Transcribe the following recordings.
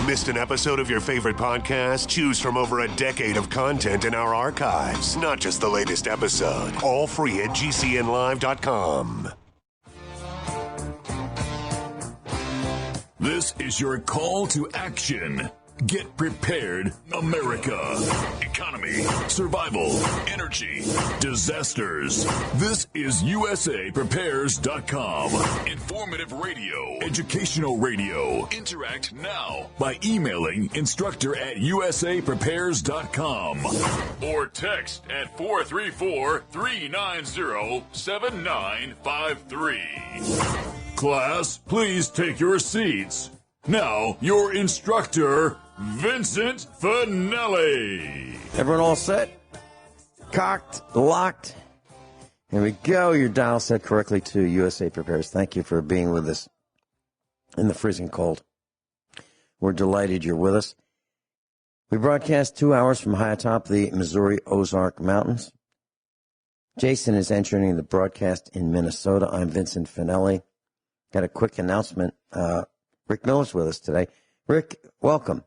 Missed an episode of your favorite podcast? Choose from over a decade of content in our archives, not just the latest episode. All free at GCNlive.com. This is your call to action. Get prepared, America. Economy, survival, energy, disasters. This is USAPrepares.com. Informative radio, educational radio. Interact now by emailing instructor@USAPrepares.com or text at 434-390-7953. Class, please take your seats. Now, your instructor, Vincent Finelli. Everyone all set? Cocked, locked. Here we go. Your dial set correctly to USA Prepares. Thank you for being with us in the freezing cold. We're delighted you're with us. We broadcast 2 hours from high atop the Missouri Ozark Mountains. Jason is entering the broadcast in Minnesota. I'm Vincent Finelli. Got a quick announcement. Rick Miller's with us today. Rick, welcome.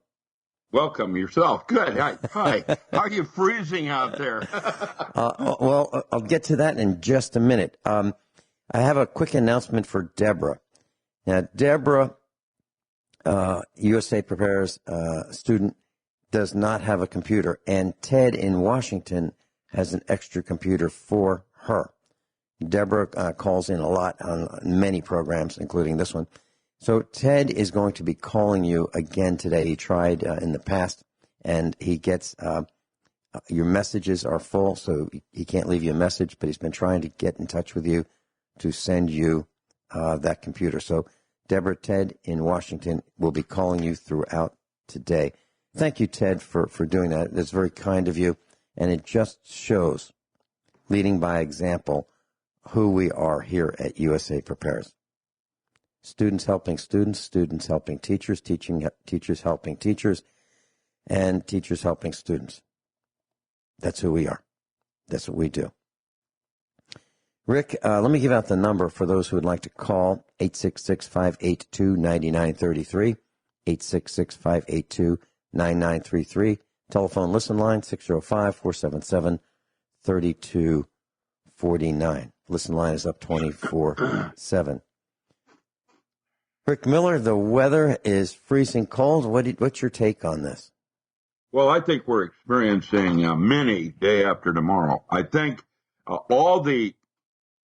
Welcome yourself. Good. Hi. How are you freezing out there? Well, I'll get to that in just a minute. I have a quick announcement for Deborah. Now, Deborah, USA Prepares student, does not have a computer, and Ted in Washington has an extra computer for her. Deborah calls in a lot on many programs, including this one. So Ted is going to be calling you again today. He tried in the past, and he gets your messages are full, so he can't leave you a message, but he's been trying to get in touch with you to send you that computer. So Deborah, Ted in Washington will be calling you throughout today. Thank you, Ted, for doing that. That's very kind of you, and it just shows, leading by example, who we are here at USA Prepares. Students helping students, students helping teachers, teachers helping teachers, and teachers helping students. That's who we are. That's what we do. Rick, let me give out the number for those who would like to call, 866-582-9933, 866-582-9933. Telephone listen line, 605-477-3249. Listen line is up 24/7. Rick Miller, the weather is freezing cold. What's your take on this? Well, I think we're experiencing a mini day after tomorrow. I think all the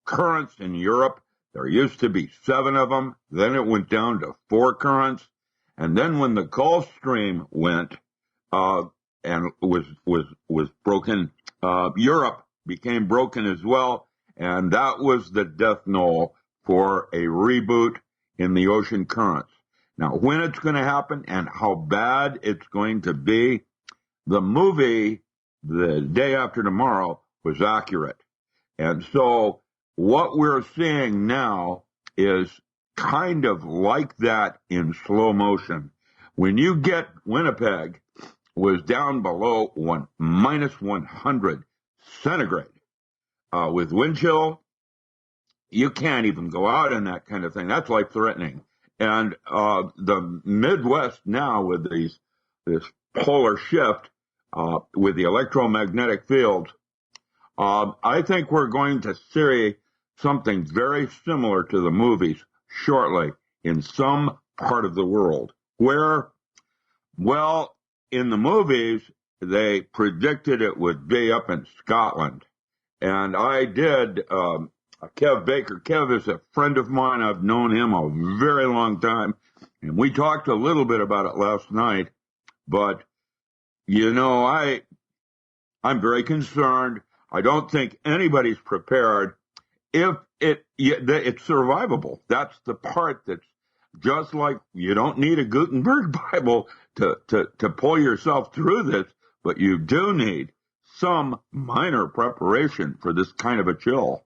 currents in Europe, there used to be 7 of them. Then it went down to 4 currents. And then when the Gulf Stream went and was broken, Europe became broken as well. And that was the death knell for a reboot in the ocean currents. Now, when it's going to happen and how bad it's going to be, the movie, The Day After Tomorrow, was accurate. And so what we're seeing now is kind of like that in slow motion. When you get Winnipeg was down below minus 100 centigrade with wind chill, you can't even go out in that kind of thing. That's life-threatening. And the Midwest now with this polar shift with the electromagnetic fields, I think we're going to see something very similar to the movies shortly in some part of the world where, well, in the movies, they predicted it would be up in Scotland. And I did, Kev Baker. Kev is a friend of mine. I've known him a very long time. And we talked a little bit about it last night. But, you know, I'm very concerned. I don't think anybody's prepared. If it's survivable. That's the part that's just like you don't need a Gutenberg Bible to pull yourself through this, but you do need some minor preparation for this kind of a chill.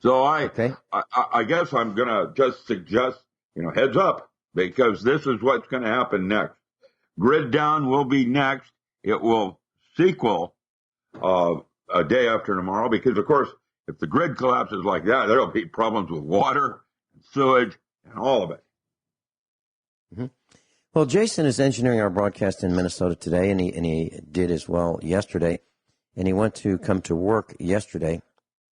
So I guess I'm going to just suggest, heads up, because this is what's going to happen next. Grid down will be next. It will sequel a day after tomorrow because, of course, if the grid collapses like that, there'll be problems with water, and sewage, and all of it. Mm-hmm. Well, Jason is engineering our broadcast in Minnesota today, and he did as well yesterday. And he went to come to work yesterday.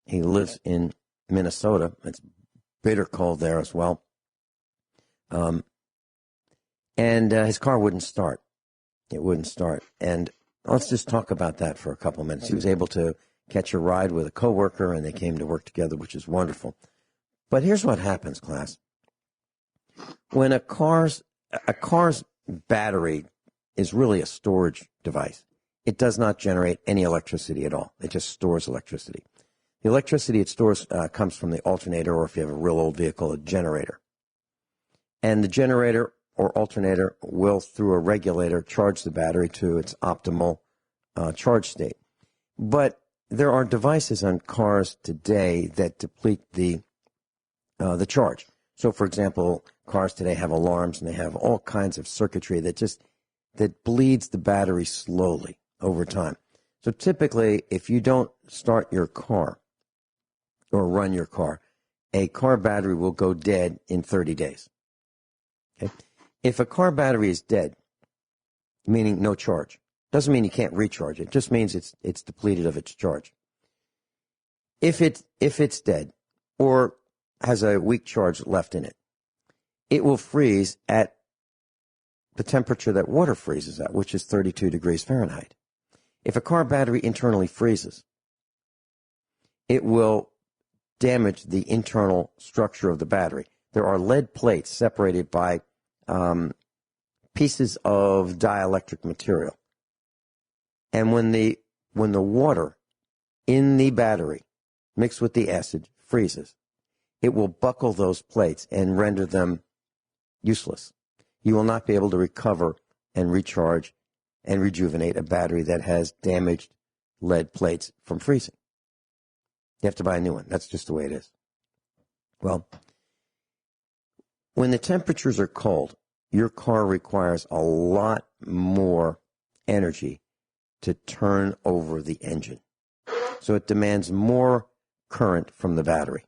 He lives in Minnesota. It's bitter cold there as well. And his car wouldn't start. It wouldn't start. And let's just talk about that for a couple of minutes. He was able to catch a ride with a coworker, and they came to work together, which is wonderful. But here's what happens, class. When a car's battery is really a storage device, it does not generate any electricity at all. It just stores electricity. The electricity it stores comes from the alternator, or if you have a real old vehicle, a generator. And the generator or alternator will, through a regulator, charge the battery to its optimal charge state. But there are devices on cars today that deplete the charge. So, for example, cars today have alarms, and they have all kinds of circuitry that bleeds the battery slowly over time. So typically, if you don't start your car or run your car, a car battery will go dead in 30 days. Okay? If a car battery is dead, meaning no charge, doesn't mean you can't recharge it. It just means it's depleted of its charge. If it's dead or has a weak charge left in it, it will freeze at the temperature that water freezes at, which is 32 degrees Fahrenheit. If a car battery internally freezes, it will damage the internal structure of the battery. There are lead plates separated by pieces of dielectric material. And when the water in the battery mixed with the acid freezes, it will buckle those plates and render them useless. You will not be able to recover and recharge and rejuvenate a battery that has damaged lead plates from freezing. You have to buy a new one. That's just the way it is. Well, when the temperatures are cold, your car requires a lot more energy to turn over the engine. So it demands more current from the battery,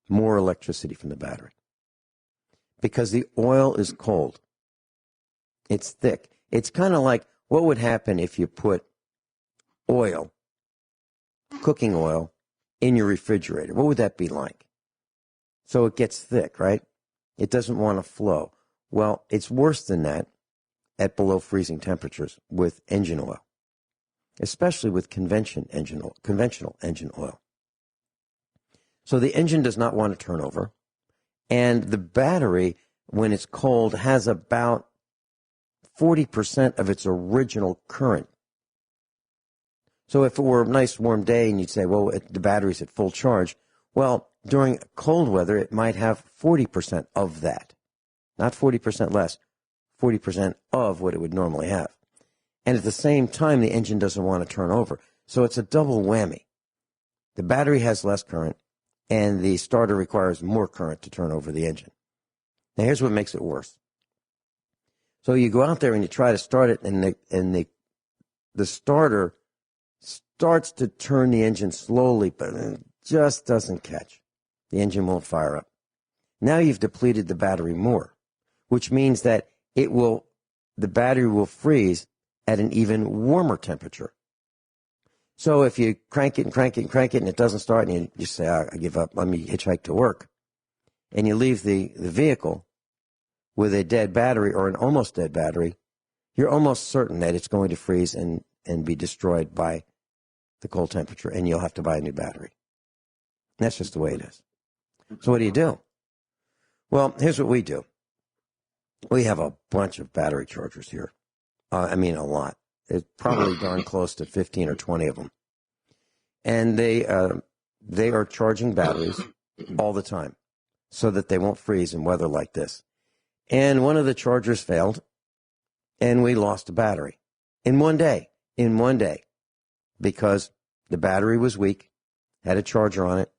more electricity from the battery. Because the oil is cold. It's thick. It's kind of like what would happen if you put oil, cooking oil, in your refrigerator. What would that be like? So it gets thick, right? It doesn't want to flow. Well, it's worse than that at below freezing temperatures with engine oil, especially with conventional engine oil. So the engine does not want to turn over, and the battery, when it's cold, has about 40% of its original current. So if it were a nice warm day and you'd say, well, the battery's at full charge, well, during cold weather, it might have 40% of that. Not 40% less, 40% of what it would normally have. And at the same time, the engine doesn't want to turn over. So it's a double whammy. The battery has less current, and the starter requires more current to turn over the engine. Now, here's what makes it worse. So you go out there and you try to start it, and the starter starts to turn the engine slowly, but it just doesn't catch. The engine won't fire up. Now you've depleted the battery more, which means that the battery will freeze at an even warmer temperature. So if you crank it and crank it and crank it and it doesn't start, and you say, I give up, let me hitchhike to work, and you leave the vehicle with a dead battery or an almost dead battery, you're almost certain that it's going to freeze and be destroyed by the cold temperature, and you'll have to buy a new battery. That's just the way it is. So what do? Well, here's what we do. We have a bunch of battery chargers here. A lot. It's probably darn close to 15 or 20 of them. And they are charging batteries all the time so that they won't freeze in weather like this. And one of the chargers failed, and we lost a battery in one day, because the battery was weak, had a charger on it,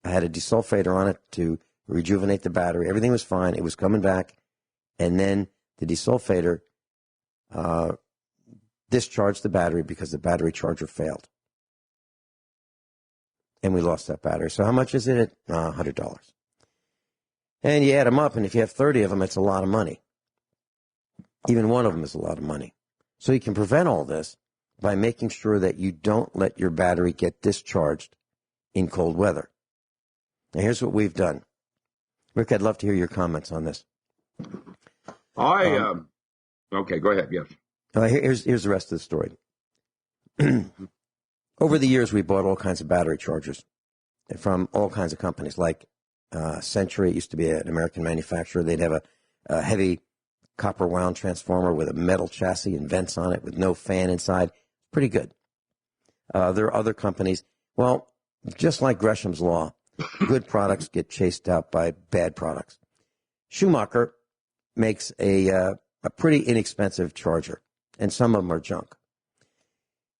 I had a desulfator on it to rejuvenate the battery. Everything was fine. It was coming back, and then the desulfator discharged the battery because the battery charger failed. And we lost that battery. So how much is it? $100. And you add them up, and if you have 30 of them, it's a lot of money. Even one of them is a lot of money. So you can prevent all this by making sure that you don't let your battery get discharged in cold weather. Now, here's what we've done. Rick, I'd love to hear your comments on this. Okay, go ahead, yes. Here's the rest of the story. Over the years, we bought all kinds of battery chargers from all kinds of companies, like Century. It used to be an American manufacturer. They'd have a heavy copper wound transformer with a metal chassis and vents on it with no fan inside. Pretty good. There are other companies. Well, just like Gresham's Law, good products get chased out by bad products. Schumacher makes a pretty inexpensive charger, and some of them are junk.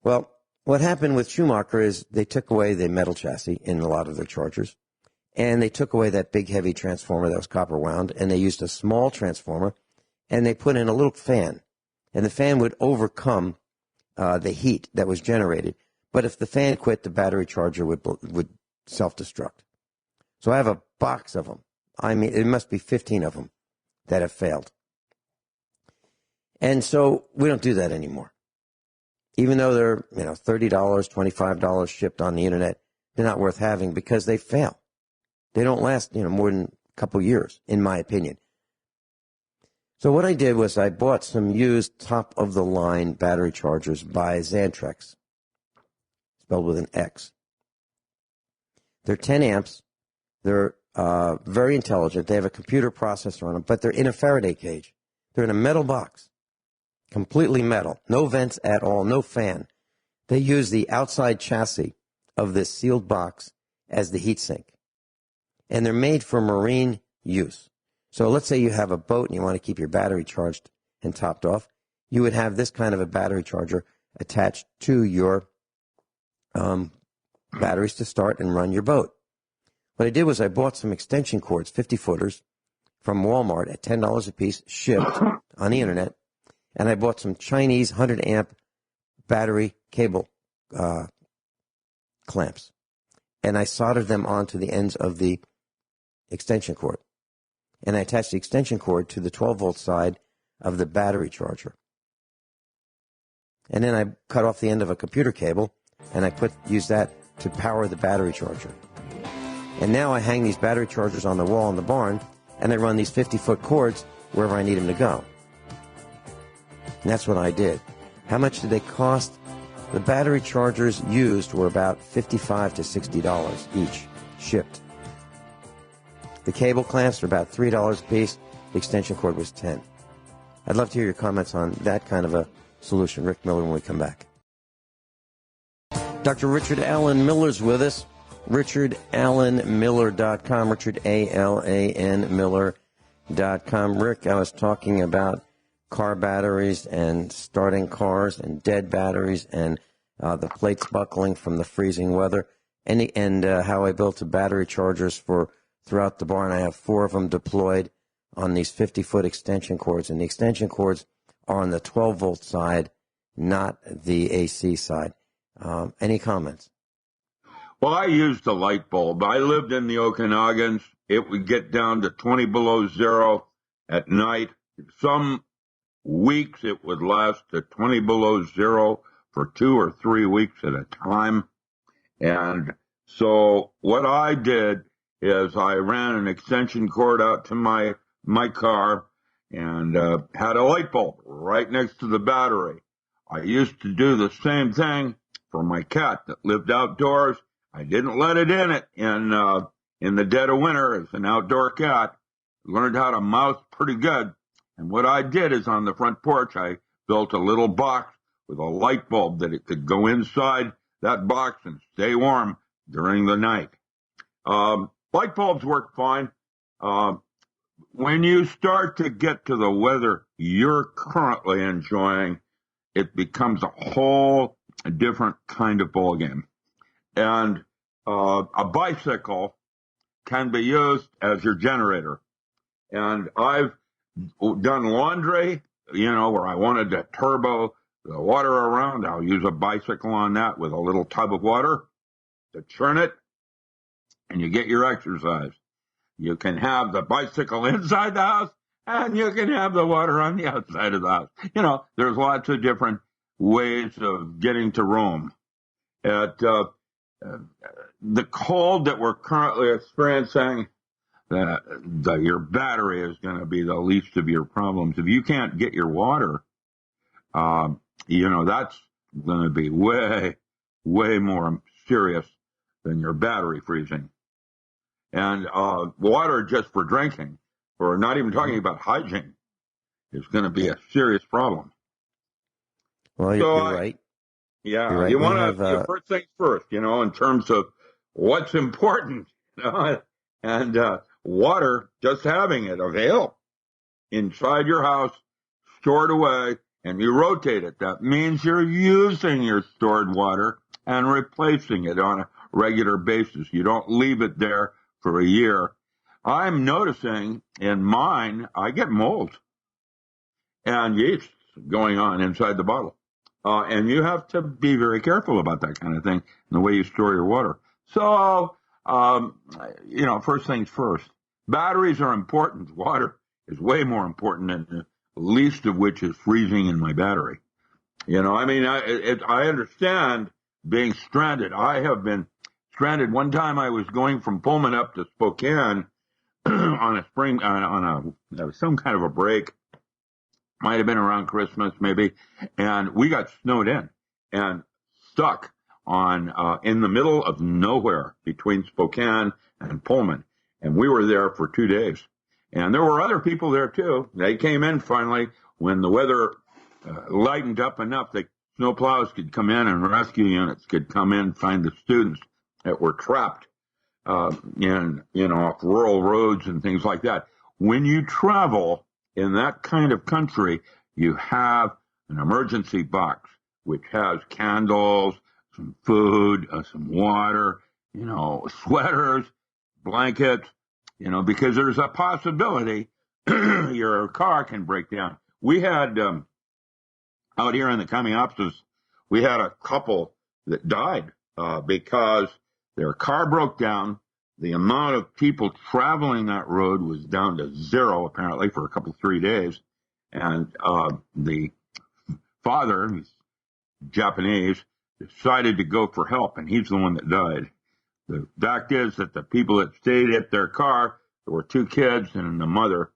Well, what happened with Schumacher is they took away the metal chassis in a lot of their chargers, and they took away that big, heavy transformer that was copper wound, and they used a small transformer, and they put in a little fan, and the fan would overcome the heat that was generated. But if the fan quit, the battery charger would self-destruct. So I have a box of them. I mean, it must be 15 of them that have failed. And so we don't do that anymore. Even though they're, $30, $25 shipped on the internet, they're not worth having because they fail. They don't last, more than a couple years, in my opinion. So what I did was I bought some used top-of-the-line battery chargers by Xantrex, spelled with an X. They're 10 amps. They're very intelligent. They have a computer processor on them, but they're in a Faraday cage. They're in a metal box, completely metal, no vents at all, no fan. They use the outside chassis of this sealed box as the heat sink, and they're made for marine use. So let's say you have a boat and you want to keep your battery charged and topped off. You would have this kind of a battery charger attached to your batteries to start and run your boat. What I did was I bought some extension cords, 50-footers, from Walmart at $10 a piece, shipped on the internet, and I bought some Chinese 100-amp battery cable clamps, and I soldered them onto the ends of the extension cord. And I attached the extension cord to the 12-volt side of the battery charger. And then I cut off the end of a computer cable, and I used that to power the battery charger. And now I hang these battery chargers on the wall in the barn, and I run these 50-foot cords wherever I need them to go. And that's what I did. How much did they cost? The battery chargers used were about $55 to $60 each, shipped. The cable clamps are about $3 a piece. The extension cord was $10. I'd love to hear your comments on that kind of a solution. Rick Miller when we come back. Dr. Richard Allen Miller's with us. RichardAllenMiller.com. Richard, A-L-A-N, Miller.com. Rick, I was talking about car batteries and starting cars and dead batteries and the plates buckling from the freezing weather and how I built the battery chargers for throughout the barn. I have 4 of them deployed on these 50-foot extension cords, and the extension cords are on the 12-volt side, not the AC side. Any comments? Well, I used a light bulb. I lived in the Okanogans. It would get down to 20 below zero at night. Some weeks it would last to 20 below zero for 2 or 3 weeks at a time. And so what I did is I ran an extension cord out to my car and had a light bulb right next to the battery. I used to do the same thing for my cat that lived outdoors. I didn't let it in the dead of winter as an outdoor cat. Learned how to mouse pretty good. And what I did is on the front porch, I built a little box with a light bulb that it could go inside that box and stay warm during the night. Light bulbs work fine. When you start to get to the weather you're currently enjoying, it becomes a whole different kind of ballgame. And a bicycle can be used as your generator. And I've done laundry, where I wanted to turbo the water around. I'll use a bicycle on that with a little tub of water to churn it, and you get your exercise. You can have the bicycle inside the house, and you can have the water on the outside of the house. There's lots of different ways of getting to Rome. The cold that we're currently experiencing, your battery is going to be the least of your problems. If you can't get your water, that's going to be way, way more serious than your battery freezing. And water just for drinking, or not even talking about hygiene, is going to be a serious problem. Well, you're right. Yeah, you're right. You want to first things first, in terms of what's important, and water, just having it available inside your house, stored away, and you rotate it. That means you're using your stored water and replacing it on a regular basis. You don't leave it there for a year. I'm noticing in mine, I get mold and yeast going on inside the bottle. And you have to be very careful about that kind of thing in the way you store your water. So, first things first. Batteries are important. Water is way more important, and the least of which is freezing in my battery. I understand being stranded. I have been stranded. One time I was going from Pullman up to Spokane on some kind of a break. Might have been around Christmas, maybe, and we got snowed in and stuck in the middle of nowhere between Spokane and Pullman, and we were there for 2 days. And there were other people there too. They came in finally when the weather lightened up enough that snowplows could come in and rescue units could come in, find the students that were trapped off rural roads and things like that. When you travel in that kind of country, you have an emergency box which has candles, some food, some water, sweaters, blankets, because there's a possibility your car can break down. We had out here in the Kamiapsis, we had a couple that died because their car broke down. The amount of people traveling that road was down to zero, apparently, for a couple, 3 days. And the father, who's Japanese, decided to go for help, and he's the one that died. The fact is that the people that stayed at their car, there were 2 kids and the mother,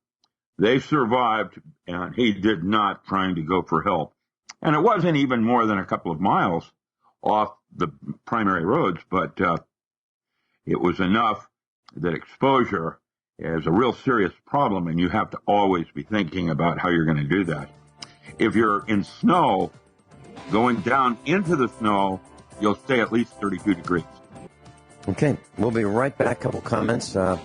they survived, and he did not, trying to go for help. And it wasn't even more than a couple of miles off the primary roads, but it was enough that exposure is a real serious problem, and you have to always be thinking about how you're going to do that. If you're in snow, going down into the snow, you'll stay at least 32 degrees. Okay, we'll be right back. A couple comments when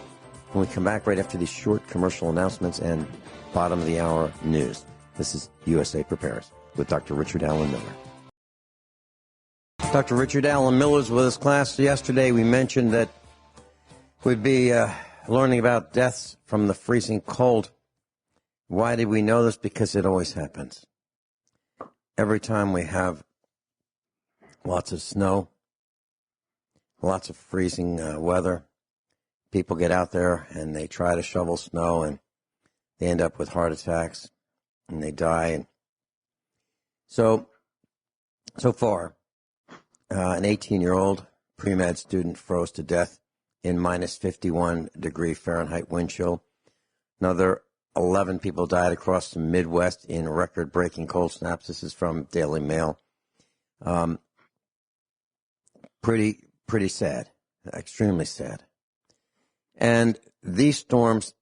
we come back right after these short commercial announcements and bottom of the hour news. This is USA Prepares with Dr. Richard Allen Miller. Dr. Richard Allen Miller is with us. Class, yesterday we mentioned that we'd be learning about deaths from the freezing cold. Why did we know this? Because it always happens. Every time we have lots of snow, lots of freezing weather, people get out there and they try to shovel snow and they end up with heart attacks and they die. And so far, an 18-year-old pre-med student froze to death in minus 51 degree Fahrenheit wind chill. Another 11 people died across the Midwest in record-breaking cold snaps. This is from Daily Mail. Pretty sad, extremely sad. And these storms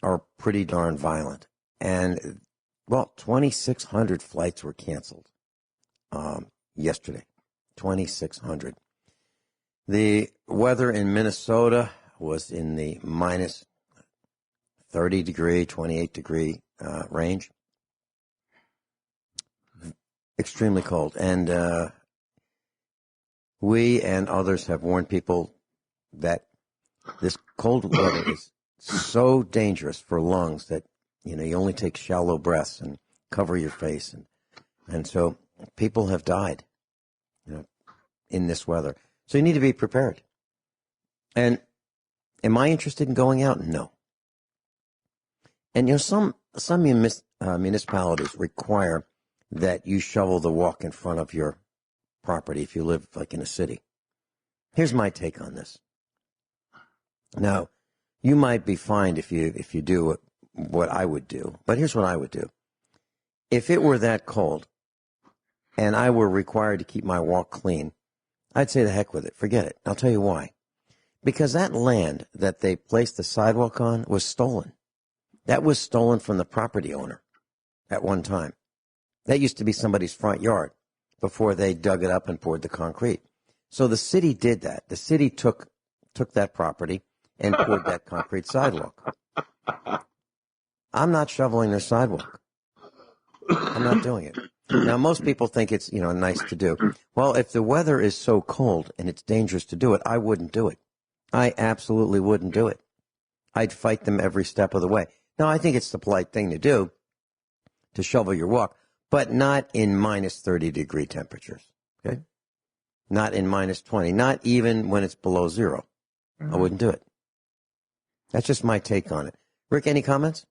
are pretty darn violent. And, 2,600 flights were canceled yesterday. 2,600. The weather in Minnesota was in the minus 30 degree, 28 degree range. Extremely cold. And we and others have warned people that this cold weather is so dangerous for lungs that, you only take shallow breaths and cover your face. And so people have died, in this weather. So you need to be prepared. And am I interested in going out? No. And, some some municipalities require that you shovel the walk in front of your property if you live like in a city. Here's my take on this. Now, you might be fined if you do what I would do, but here's what I would do. If it were that cold and I were required to keep my walk clean, I'd say the heck with it. Forget it. I'll tell you why. Because that land that they placed the sidewalk on was stolen. That was stolen from the property owner at one time. That used to be somebody's front yard before they dug it up and poured the concrete. So the city did that. The city took that property and poured that concrete sidewalk. I'm not shoveling their sidewalk. I'm not doing it. Now, most people think it's, nice to do. Well, if the weather is so cold and it's dangerous to do it, I wouldn't do it. I absolutely wouldn't do it. I'd fight them every step of the way. Now, I think it's the polite thing to do, to shovel your walk, but not in minus 30-degree temperatures, okay? Not in minus 20, not even when it's below zero. I wouldn't do it. That's just my take on it. Rick, any comments?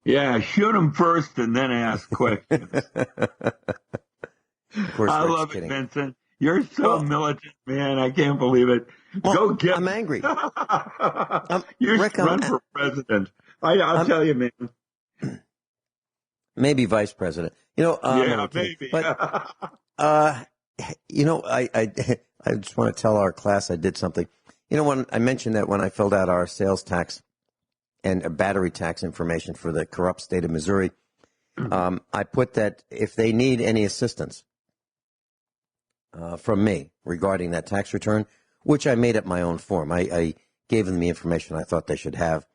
Yeah, shoot them first and then ask questions. Of course, I Rick's love kidding. it, Vincent. You're so militant, man. I can't believe it. Go get I'm angry. You Rick, should run for president. I'll tell you, man. Maybe vice president. Yeah, maybe. But, I just want to tell our class I did something. When I mentioned that when I filled out our sales tax and battery tax information for the corrupt state of Missouri, I put that if they need any assistance from me regarding that tax return, which I made up my own form. I gave them the information I thought they should have,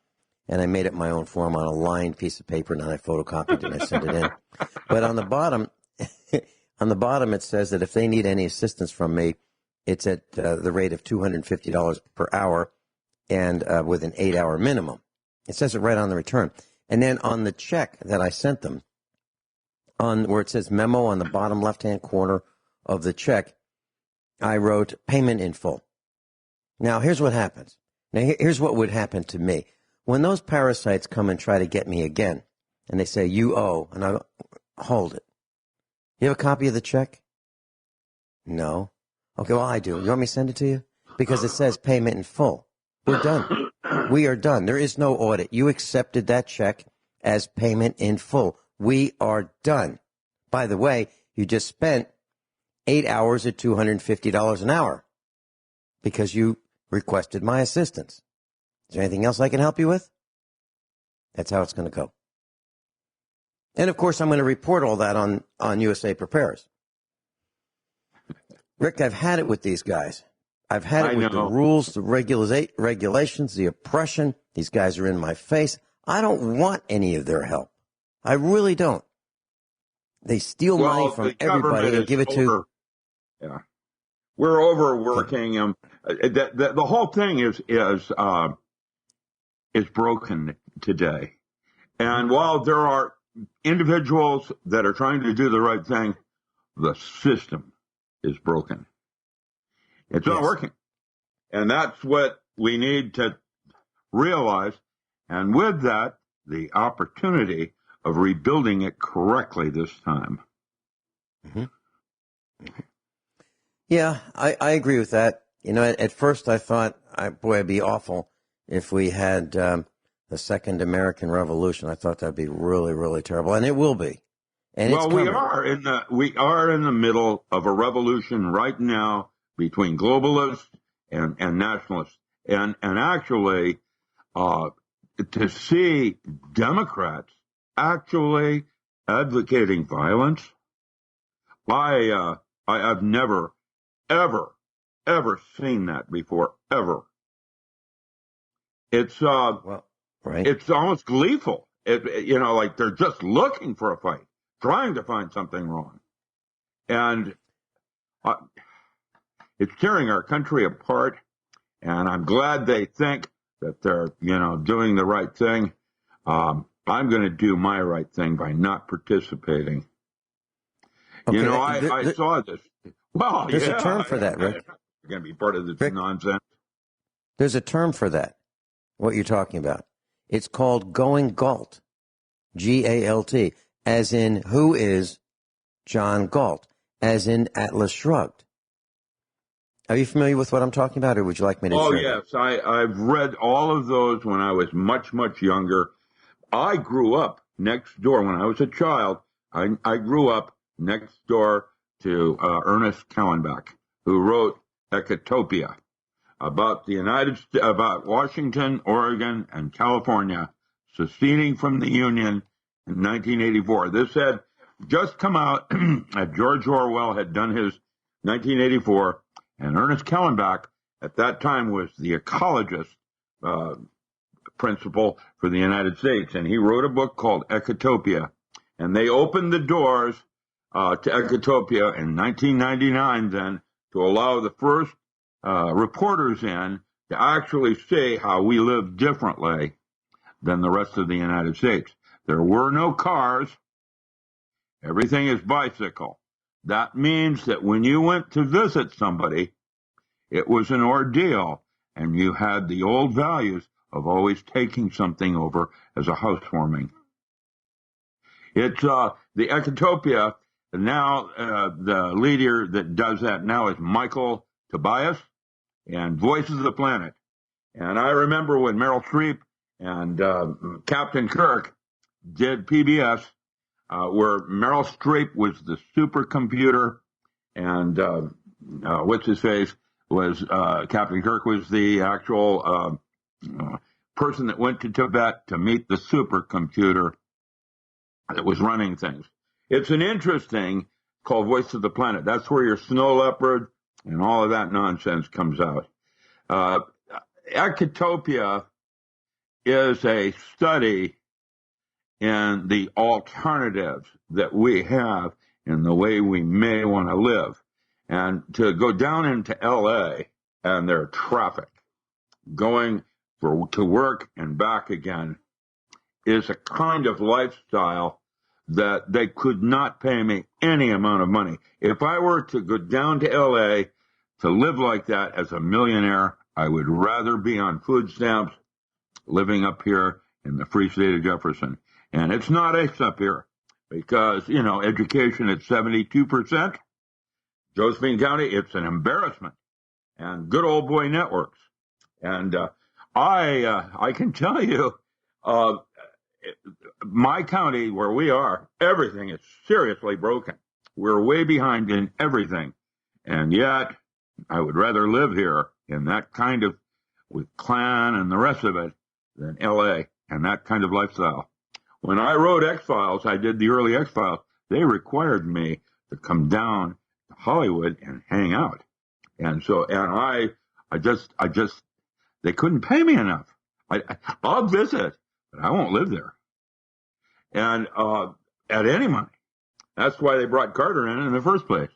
and I made up my own form on a lined piece of paper, and then I photocopied it and I sent it in. But on the bottom, it says that if they need any assistance from me, it's at the rate of $250 per hour and with an 8-hour minimum. It says it right on the return. And then on the check that I sent them, on where it says memo on the bottom left-hand corner of the check, I wrote payment in full. Now, here's what happens. Now, here's what would happen to me. When those parasites come and try to get me again, and they say, you owe, and I hold it. You have a copy of the check? No. Okay, well, I do. You want me to send it to you? Because it says payment in full. We're done. We are done. There is no audit. You accepted that check as payment in full. We are done. By the way, you just spent 8 hours at $250 an hour because you requested my assistance. Is there anything else I can help you with? That's how it's going to go. And, of course, I'm going to report all that on USA Prepares. Rick, I've had it with these guys. I've had it with the rules, the regulations, the oppression. These guys are in my face. I don't want any of their help. I really don't. They steal money from everybody and give it to... Yeah. We're overworking them. The whole thing is broken today. And while there are individuals that are trying to do the right thing, the system is broken. It's not working. And that's what we need to realize. And with that, the opportunity of rebuilding it correctly this time. Mm-hmm. Yeah, I agree with that. At first I thought, it'd be awful if we had the Second American Revolution. I thought that'd be really, really terrible, and it will be. And well, we are in the middle of a revolution right now between globalists and nationalists, and actually to see Democrats actually advocating violence, I've never, ever seen that before, ever. It's right. It's almost gleeful. Like they're just looking for a fight, trying to find something wrong, and it's tearing our country apart. And I'm glad they think that they're doing the right thing. I'm going to do my right thing by not participating. Okay, I saw this. Well, there's a term for that, Rick. You're going to be part of this nonsense. There's a term for that, what you're talking about. It's called going galt. G-A-L-T, as in who is John Galt, as in Atlas Shrugged. Are you familiar with what I'm talking about, or would you like me to share? Oh, yes. I've read all of those when I was much, much younger. I grew up next door when I was a child. I grew up next door to Ernest Callenbach, who wrote Ecotopia about about Washington, Oregon, and California seceding from the Union in 1984. This had just come out. George Orwell had done his 1984, and Ernest Callenbach at that time was the ecologist principal for the United States, and he wrote a book called Ecotopia, and they opened the doors to Ecotopia in 1999 then to allow the first reporters in to actually say how we live differently than the rest of the United States. There were no cars. Everything is bicycle. That means that when you went to visit somebody, it was an ordeal, and you had the old values of always taking something over as a housewarming. It's the Ecotopia. Now, the leader that does that now is Michael Tobias, and Voices of the Planet. And I remember when Meryl Streep and Captain Kirk did PBS, where Meryl Streep was the supercomputer, and what's his face was Captain Kirk was the actual person that went to Tibet to meet the supercomputer that was running things. It's an interesting called Voice of the Planet. That's where your snow leopard and all of that nonsense comes out. Ecotopia is a study in the alternatives that we have in the way we may want to live. And to go down into L.A. and their traffic, going to work and back again, is a kind of lifestyle that they could not pay me any amount of money. If I were to go down to L.A. to live like that as a millionaire, I would rather be on food stamps living up here in the free state of Jefferson. And it's not up here because, education at 72%. Josephine County, it's an embarrassment. And good old boy networks. And I can tell you, my county where we are, everything is seriously broken. We're way behind in everything. And yet, I would rather live here in that kind of, with Klan and the rest of it, than L.A. and that kind of lifestyle. When I wrote X-Files, I did the early X-Files, they required me to come down to Hollywood and hang out. And so, and I just, they couldn't pay me enough. I'll visit, but I won't live there. And at any money. That's why they brought Carter in the first place.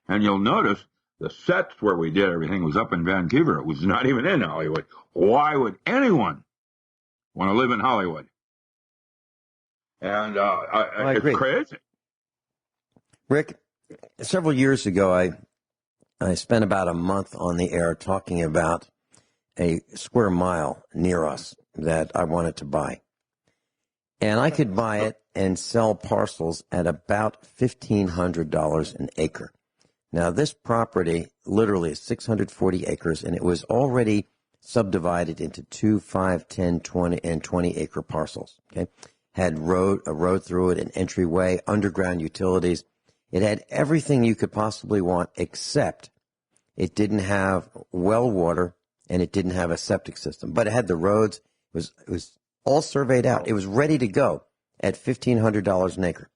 And you'll notice the sets where we did everything was up in Vancouver. It was not even in Hollywood. Why would anyone want to live in Hollywood? And I agree. It's crazy. Rick, several years ago, I spent about a month on the air talking about a square mile near us that I wanted to buy. And I could buy it and sell parcels at about $1,500 an acre. Now, this property literally is 640 acres, and it was already subdivided into 2, 5, 10, 20, and 20 acre parcels. Okay, had a road through it, an entryway, underground utilities. It had everything you could possibly want, except it didn't have well water and it didn't have a septic system. But it had the roads. It was all surveyed out. It was ready to go at $1,500 an acre.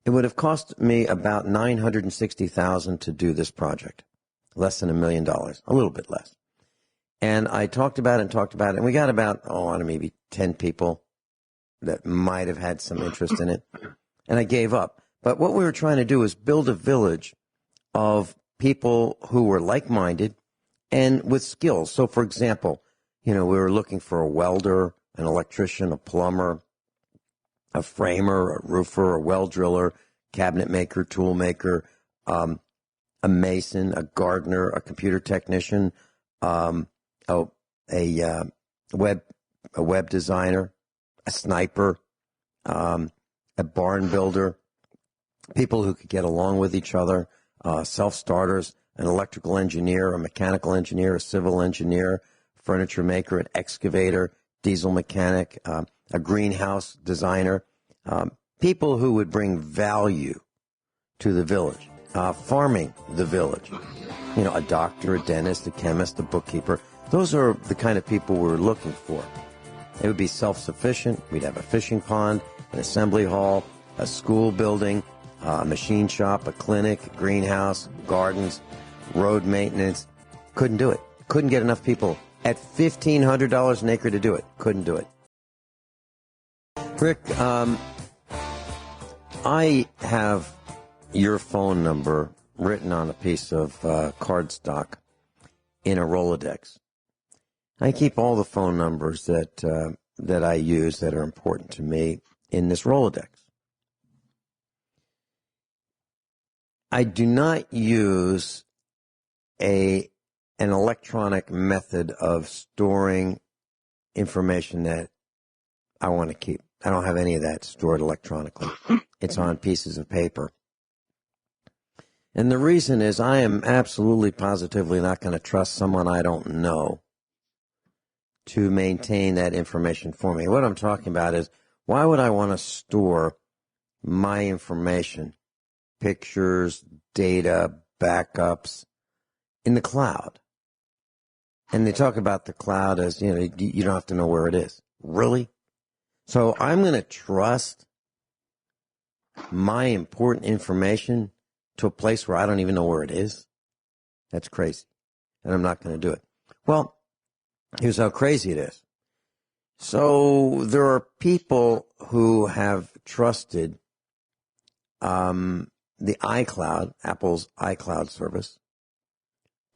It would have cost me about $960,000 to do this project, less than $1 million, a little bit less. And I talked about it, and we got about, maybe 10 people that might have had some interest in it, and I gave up. But what we were trying to do was build a village of people who were like-minded and with skills. So, for example, we were looking for a welder, an electrician, a plumber, a framer, a roofer, a well driller, cabinet maker, tool maker, a mason, a gardener, a computer technician, a web designer, a sniper, a barn builder, people who could get along with each other, self-starters, an electrical engineer, a mechanical engineer, a civil engineer, furniture maker, an excavator, diesel mechanic, a greenhouse designer, people who would bring value to the village, farming the village. You know, a doctor, a dentist, a chemist, a bookkeeper. Those are the kind of people we're looking for. It would be self-sufficient. We'd have a fishing pond, an assembly hall, a school building, a machine shop, a clinic, a greenhouse, gardens, road maintenance. Couldn't do it. Couldn't get enough people at $1,500 an acre to do it. Couldn't do it. Rick, I have your phone number written on a piece of cardstock in a Rolodex. I keep all the phone numbers that I use that are important to me in this Rolodex. I do not use an electronic method of storing information that I want to keep. I don't have any of that stored electronically. It's on pieces of paper. And the reason is I am absolutely positively not going to trust someone I don't know to maintain that information for me. What I'm talking about is, why would I want to store my information, pictures, data, backups, in the cloud? And they talk about the cloud as, you know, you don't have to know where it is. Really? So I'm going to trust my important information to a place where I don't even know where it is? That's crazy. And I'm not going to do it. Well, here's how crazy it is. So there are people who have trusted the iCloud, Apple's iCloud service,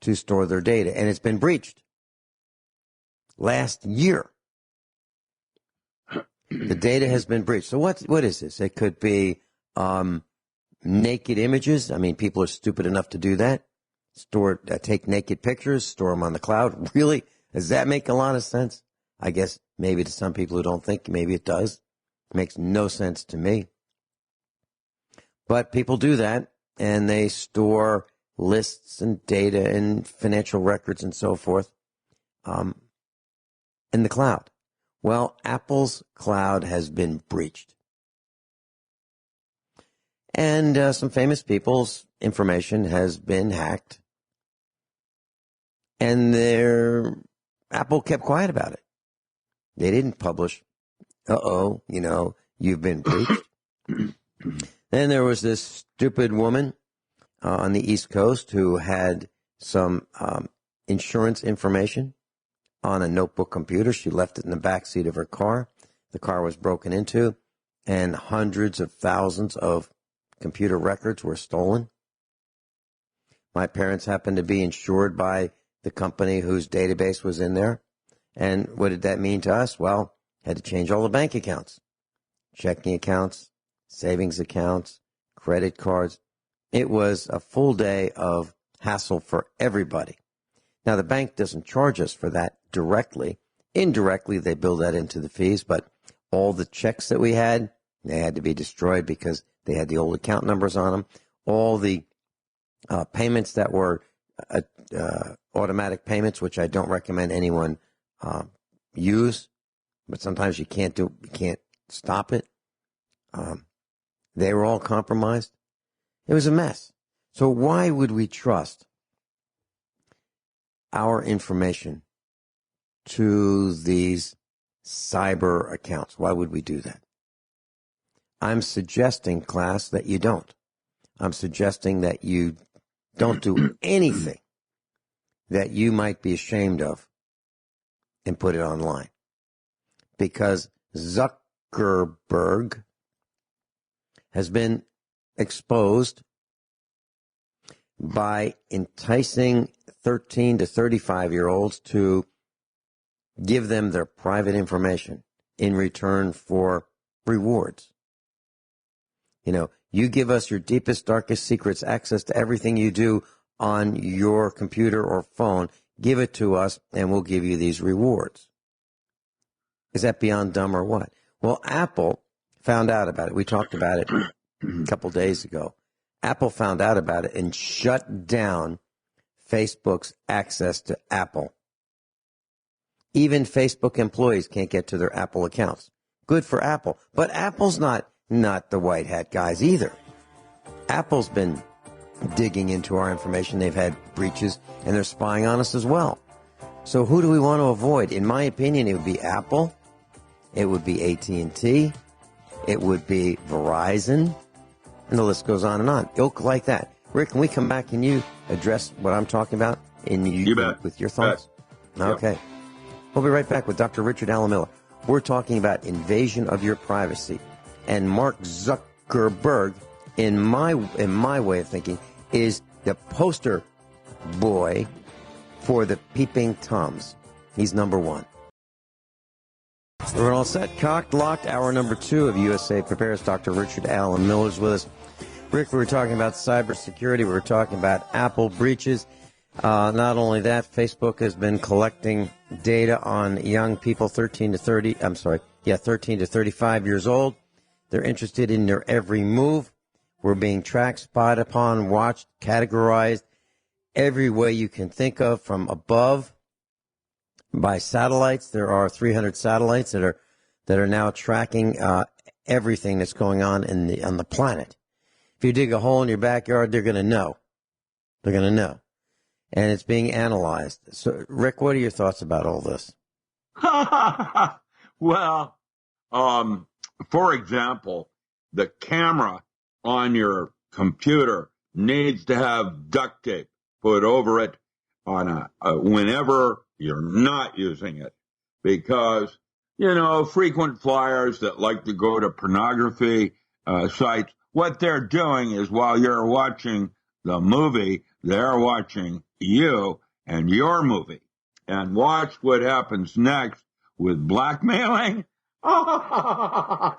to store their data, and it's been breached. Last year, the data has been breached. So what is this? It could be naked images. I mean, people are stupid enough to do that. Take naked pictures, store them on the cloud. Really? Does that make a lot of sense? I guess maybe to some people who don't think, maybe it does. It makes no sense to me. But people do that, and they store lists and data and financial records and so forth in the cloud. Well, Apple's cloud has been breached. And some famous people's information has been hacked. And Apple kept quiet about it. They didn't publish, you've been breached. Then there was this stupid woman on the East Coast who had some insurance information on a notebook computer. She left it in the back seat of her car. The car was broken into, and hundreds of thousands of computer records were stolen. My parents happened to be insured by the company whose database was in there. And what did that mean to us? Well, had to change all the bank accounts, checking accounts, savings accounts, credit cards. It was a full day of hassle for everybody. Now, the bank doesn't charge us for that directly. Indirectly, they build that into the fees, but all the checks that we had, they had to be destroyed because they had the old account numbers on them. All the payments that were automatic payments, which I don't recommend anyone use, but sometimes you can't stop it. They were all compromised. It was a mess. So why would we trust our information to these cyber accounts? Why would we do that? I'm suggesting, class, that you don't. I'm suggesting that you don't do anything that you might be ashamed of and put it online. Because Zuckerberg has been exposed by enticing 13 to 35-year-olds to give them their private information in return for rewards. You know, you give us your deepest, darkest secrets, access to everything you do on your computer or phone, give it to us, and we'll give you these rewards. Is that beyond dumb or what? Well, Apple, found out about it. We talked about it a couple days ago. Apple found out about it and shut down Facebook's access to Apple. Even Facebook employees can't get to their Apple accounts. Good for Apple. But Apple's not the white hat guys either. Apple's been digging into our information. They've had breaches, and they're spying on us as well. So who do we want to avoid? In my opinion, it would be Apple. It would be AT&T. It would be Verizon. And the list goes on and on. Ilk like that. Rick, can we come back and you address what I'm talking about with your thoughts? Okay. Yep. We'll be right back with Dr. Richard Alan Miller. We're talking about invasion of your privacy. And Mark Zuckerberg, in my way of thinking, is the poster boy for the peeping Toms. He's number one. We're all set, cocked, locked. Hour number 2 of USA Prepares. Dr. Richard Alan Miller's with us. Rick, we were talking about cybersecurity. We were talking about Apple breaches. Not only that, Facebook has been collecting data on young people 13 to 35 years old. They're interested in their every move. We're being tracked, spied upon, watched, categorized every way you can think of from above by satellites. There are 300 satellites that are now tracking everything that's going on on the planet. If you dig a hole in your backyard, they're going to know. They're going to know. And it's being analyzed. So, Rick, what are your thoughts about all this? Well, for example, the camera on your computer needs to have duct tape put over it on whenever you're not using it, because, frequent flyers that like to go to pornography sites, what they're doing is while you're watching the movie, they're watching you and your movie. And watch what happens next with blackmailing. I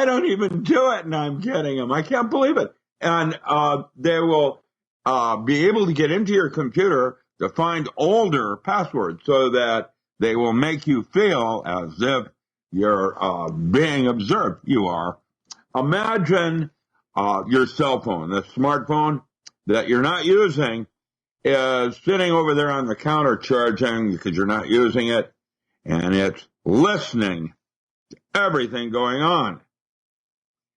don't even do it, and I'm getting them. I can't believe it. And they will be able to get into your computer to find older passwords so that they will make you feel as if you're being observed. You are. Imagine your cell phone, the smartphone that you're not using, is sitting over there on the counter charging because you're not using it, and it's listening to everything going on.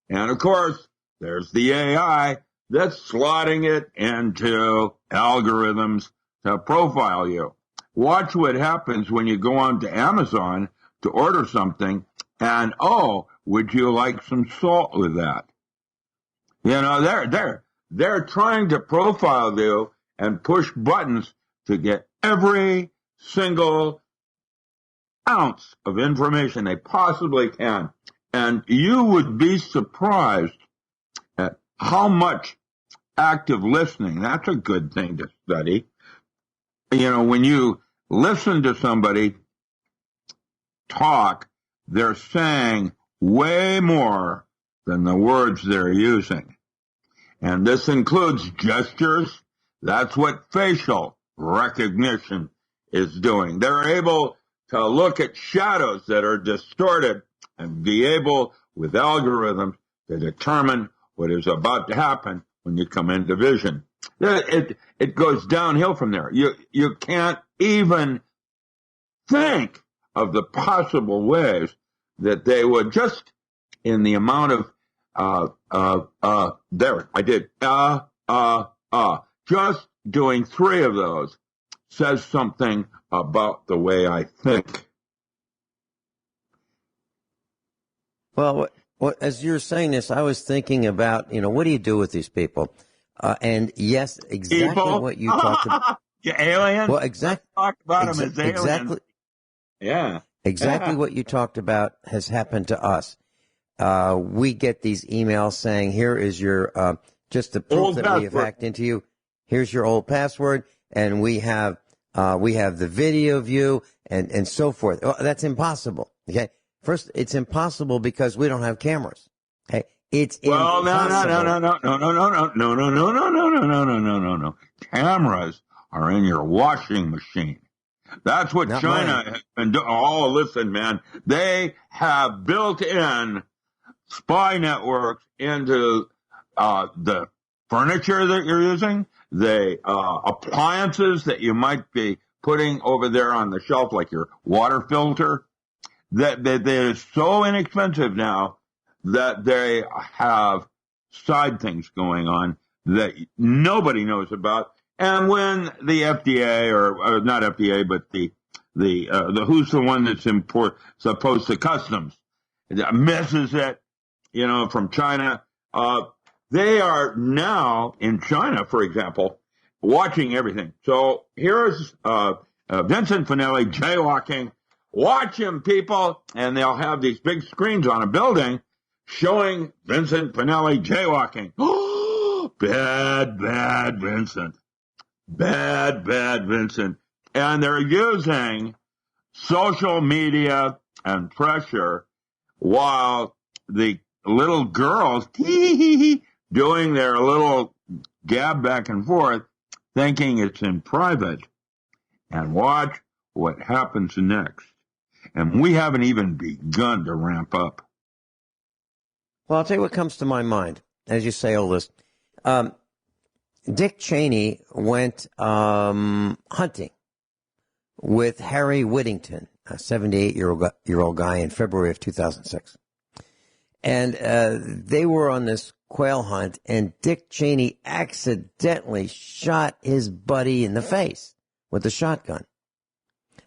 And, of course, there's the AI that's slotting it into algorithms to profile you. Watch what happens when you go on to Amazon to order something, and, would you like some salt with that? They're trying to profile you and push buttons to get every single ounce of information they possibly can. And you would be surprised at how much active listening, that's a good thing to study. When you listen to somebody talk, they're saying way more than the words they're using. And this includes gestures. That's what facial recognition is doing. They're able to look at shadows that are distorted and be able, with algorithms, to determine what is about to happen when you come into vision. It goes downhill from there. You can't even think of the possible ways that they would, just in the amount of there, I did just doing 3 of those says something about the way I think. Well, as you're saying this, I was thinking about, what do you do with these people? And yes, exactly people? What you talked about. You alien? Well, exactly. Talk about them as aliens. Exactly. Yeah. Exactly what you talked about has happened to us. We get these emails saying, here is your, just the proof old that password. we have hacked into you. Here's your old password. And we have the video of you and so forth. Oh, that's impossible. Okay. First, it's impossible because we don't have cameras. Okay. It's impossible. No. Cameras are in your washing machine. That's what China has been doing. Oh, listen, man. They have built in spy networks into the furniture that you're using, the appliances that you might be putting over there on the shelf, like your water filter, that they're so inexpensive now that they have side things going on that nobody knows about. And when the FDA, or not FDA, but the who's the one that's supposed to customs, misses it, from China, they are now in China, for example, watching everything. So here's Vincent Finelli jaywalking. Watch him, people, and they'll have these big screens on a building showing Vincent Finelli jaywalking. Bad Vincent. Bad Vincent. And they're using social media and pressure while the little girls doing their little gab back and forth, thinking it's in private. And watch what happens next. And we haven't even begun to ramp up. Well, I'll tell you what comes to my mind as you say all this. Dick Cheney went hunting with Harry Whittington, a 78-year-old guy, in February of 2006. And they were on this quail hunt, and Dick Cheney accidentally shot his buddy in the face with a shotgun.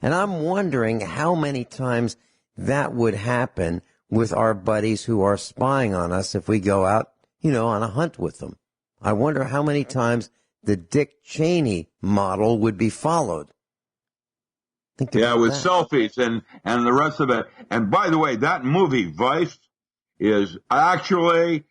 And I'm wondering how many times that would happen with our buddies who are spying on us if we go out, on a hunt with them. I wonder how many times the Dick Cheney model would be followed. With selfies and the rest of it. And by the way, that movie, Vice, is actually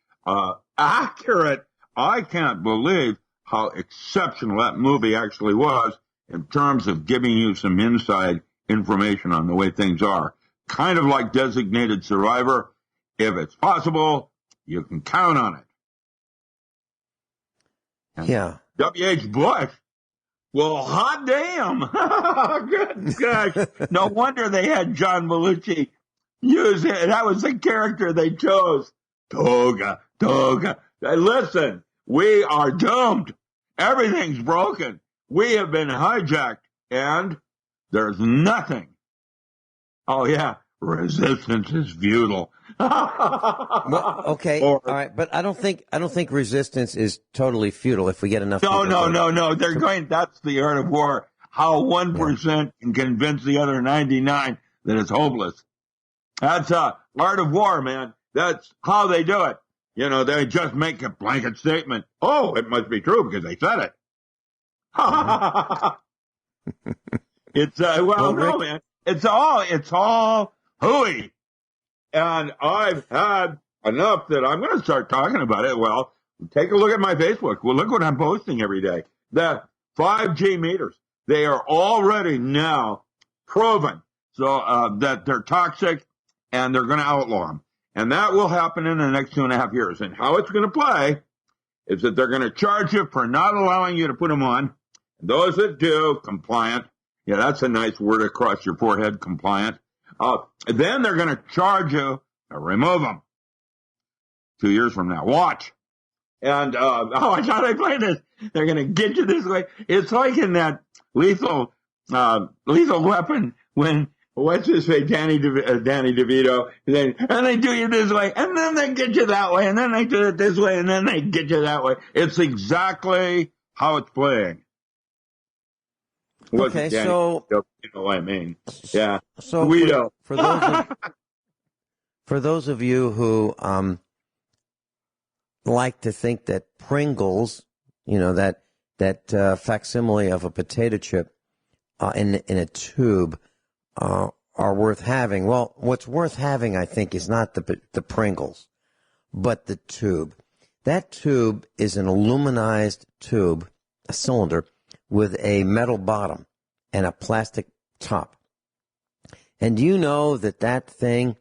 accurate. I can't believe how exceptional that movie actually was in terms of giving you some inside information on the way things are. Kind of like Designated Survivor. If it's possible, you can count on it. And yeah. W.H. Bush, well, hot damn. Good gosh. No wonder they had John Belushi use it. That was the character they chose. Toga. Listen, we are doomed. Everything's broken. We have been hijacked, and there's nothing. Oh, yeah, resistance is futile. Well, okay, all right, but I don't think resistance is totally futile if we get enough. No. They're going. That's the art of war. How 1% can convince the other 99 that it's hopeless. That's art of war, man. That's how they do it. They just make a blanket statement. Oh, it must be true because they said it. It's no, man. It's all hooey. And I've had enough that I'm going to start talking about it. Well, take a look at my Facebook. Well, look what I'm posting every day. The 5G meters, they are already now proven that they're toxic, and they're going to outlaw them. And that will happen in the next 2.5 years. And how it's going to play is that they're going to charge you for not allowing you to put them on. Those that do, compliant. Yeah, that's a nice word across your forehead, compliant. Then they're going to charge you to remove them 2 years from now. Watch. And, I thought I played this. They're going to get you this way. It's like in that lethal weapon when, what's his face, Danny DeVito, and they do you this way, and then they get you that way, and then they do it this way, and then they get you that way. It's exactly how it's playing. Okay, so you know what I mean? Yeah. So for those of you who like to think that Pringles, that facsimile of a potato chip in a tube are worth having. Well, what's worth having, I think, is not the Pringles, but the tube. That tube is an aluminized tube, a cylinder, with a metal bottom and a plastic top. And do you know that thing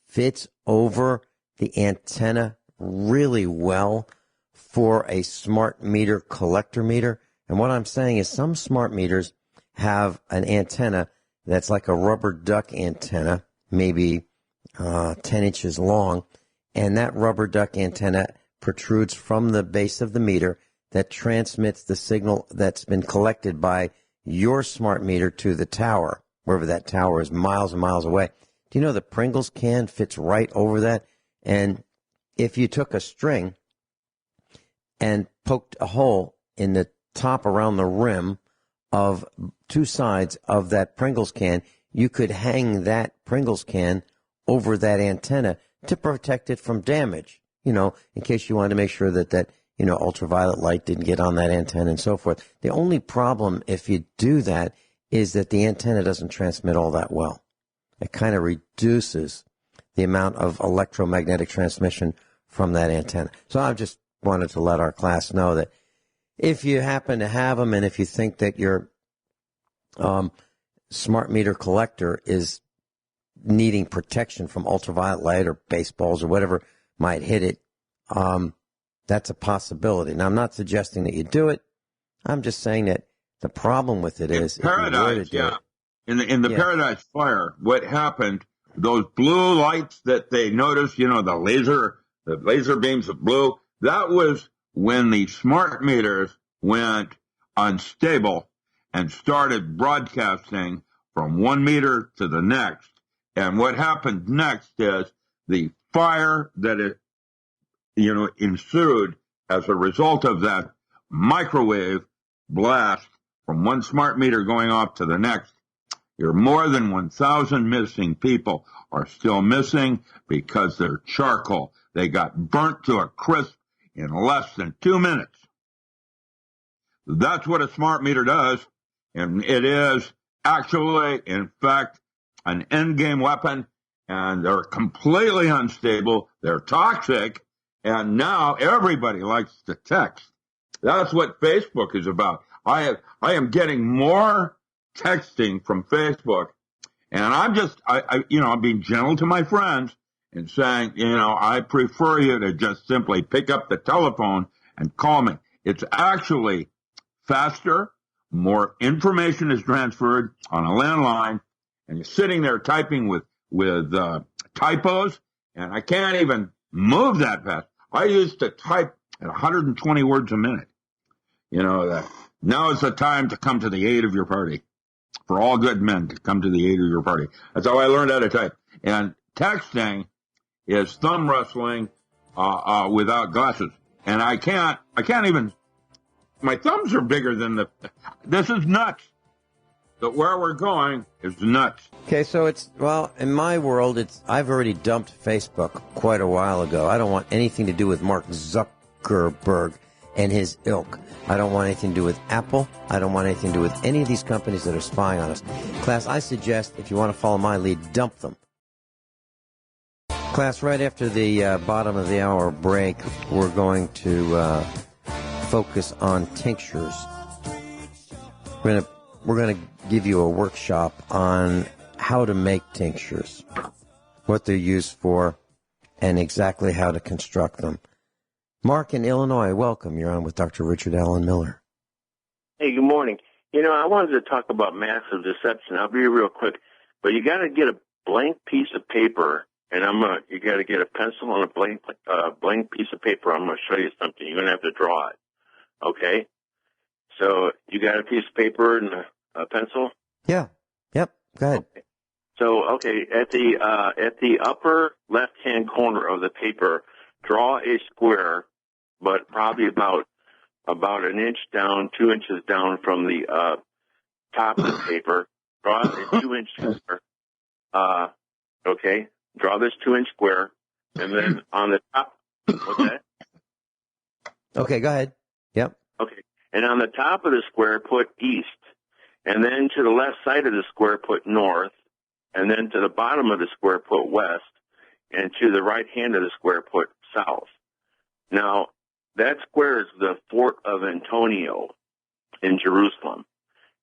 fits over the antenna really well for a smart meter collector meter? And what I'm saying is some smart meters have an antenna that's like a rubber duck antenna, maybe 10 inches long, and that rubber duck antenna protrudes from the base of the meter that transmits the signal that's been collected by your smart meter to the tower, wherever that tower is, miles and miles away. Do you know the Pringles can fits right over that? And if you took a string and poked a hole in the top around the rim of two sides of that Pringles can, you could hang that Pringles can over that antenna to protect it from damage, you know, in case you wanted to make sure that ultraviolet light didn't get on that antenna and so forth. The only problem if you do that is that the antenna doesn't transmit all that well. It kind of reduces the amount of electromagnetic transmission from that antenna. So I just wanted to let our class know that if you happen to have them and if you think that your smart meter collector is needing protection from ultraviolet light or baseballs or whatever might hit it, that's a possibility. Now, I'm not suggesting that you do it. I'm just saying that the problem with it is Paradise, in the Paradise fire, what happened, those blue lights that they noticed, the laser beams of blue, that was when the smart meters went unstable and started broadcasting from one meter to the next. And what happened next is the fire that ensued as a result of that microwave blast from one smart meter going off to the next. Your more than 1,000 missing people are still missing because they're charcoal. They got burnt to a crisp in less than 2 minutes. That's what a smart meter does, and it is actually, in fact, an endgame weapon, and they're completely unstable. They're toxic, and now everybody likes to text. That's what Facebook is about. I am getting more texting from Facebook, and I'm being gentle to my friends and saying, I prefer you to just simply pick up the telephone and call me. It's actually faster, more information is transferred on a landline, and you're sitting there typing with typos, and I can't even move that fast. I used to type at 120 words a minute. Now is the time to come to the aid of your party. For all good men to come to the aid of your party. That's how I learned how to type. And texting is thumb wrestling without glasses. And I can't even, my thumbs are bigger than this is nuts. But where we're going is nuts. Okay, so in my world, I've already dumped Facebook quite a while ago. I don't want anything to do with Mark Zuckerberg and his ilk. I don't want anything to do with Apple. I don't want anything to do with any of these companies that are spying on us. Class, I suggest, if you want to follow my lead, dump them. Class, right after the bottom of the hour break, we're going to focus on tinctures. We're going to give you a workshop on how to make tinctures, what they're used for, and exactly how to construct them. Mark in Illinois, welcome. You're on with Dr. Richard Allen Miller. Hey, good morning. I wanted to talk about massive deception. I'll be real quick, but you got to get a blank piece of paper, and you got to get a pencil and a blank piece of paper. I'm going to show you something. You're going to have to draw it. Okay? So you got a piece of paper and a pencil? Yeah. Yep. Go ahead. Okay. So, at the upper left-hand corner of the paper, draw a square, but probably about an inch down, 2 inches down from the top of the paper. Draw a 2-inch square. Draw this 2-inch square, and then on the top, what's that? Okay, go ahead. Yep. Okay, and on the top of the square, put east, and then to the left side of the square, put north, and then to the bottom of the square, put west, and to the right hand of the square, put south. Now, that square is the Fort of Antonio in Jerusalem.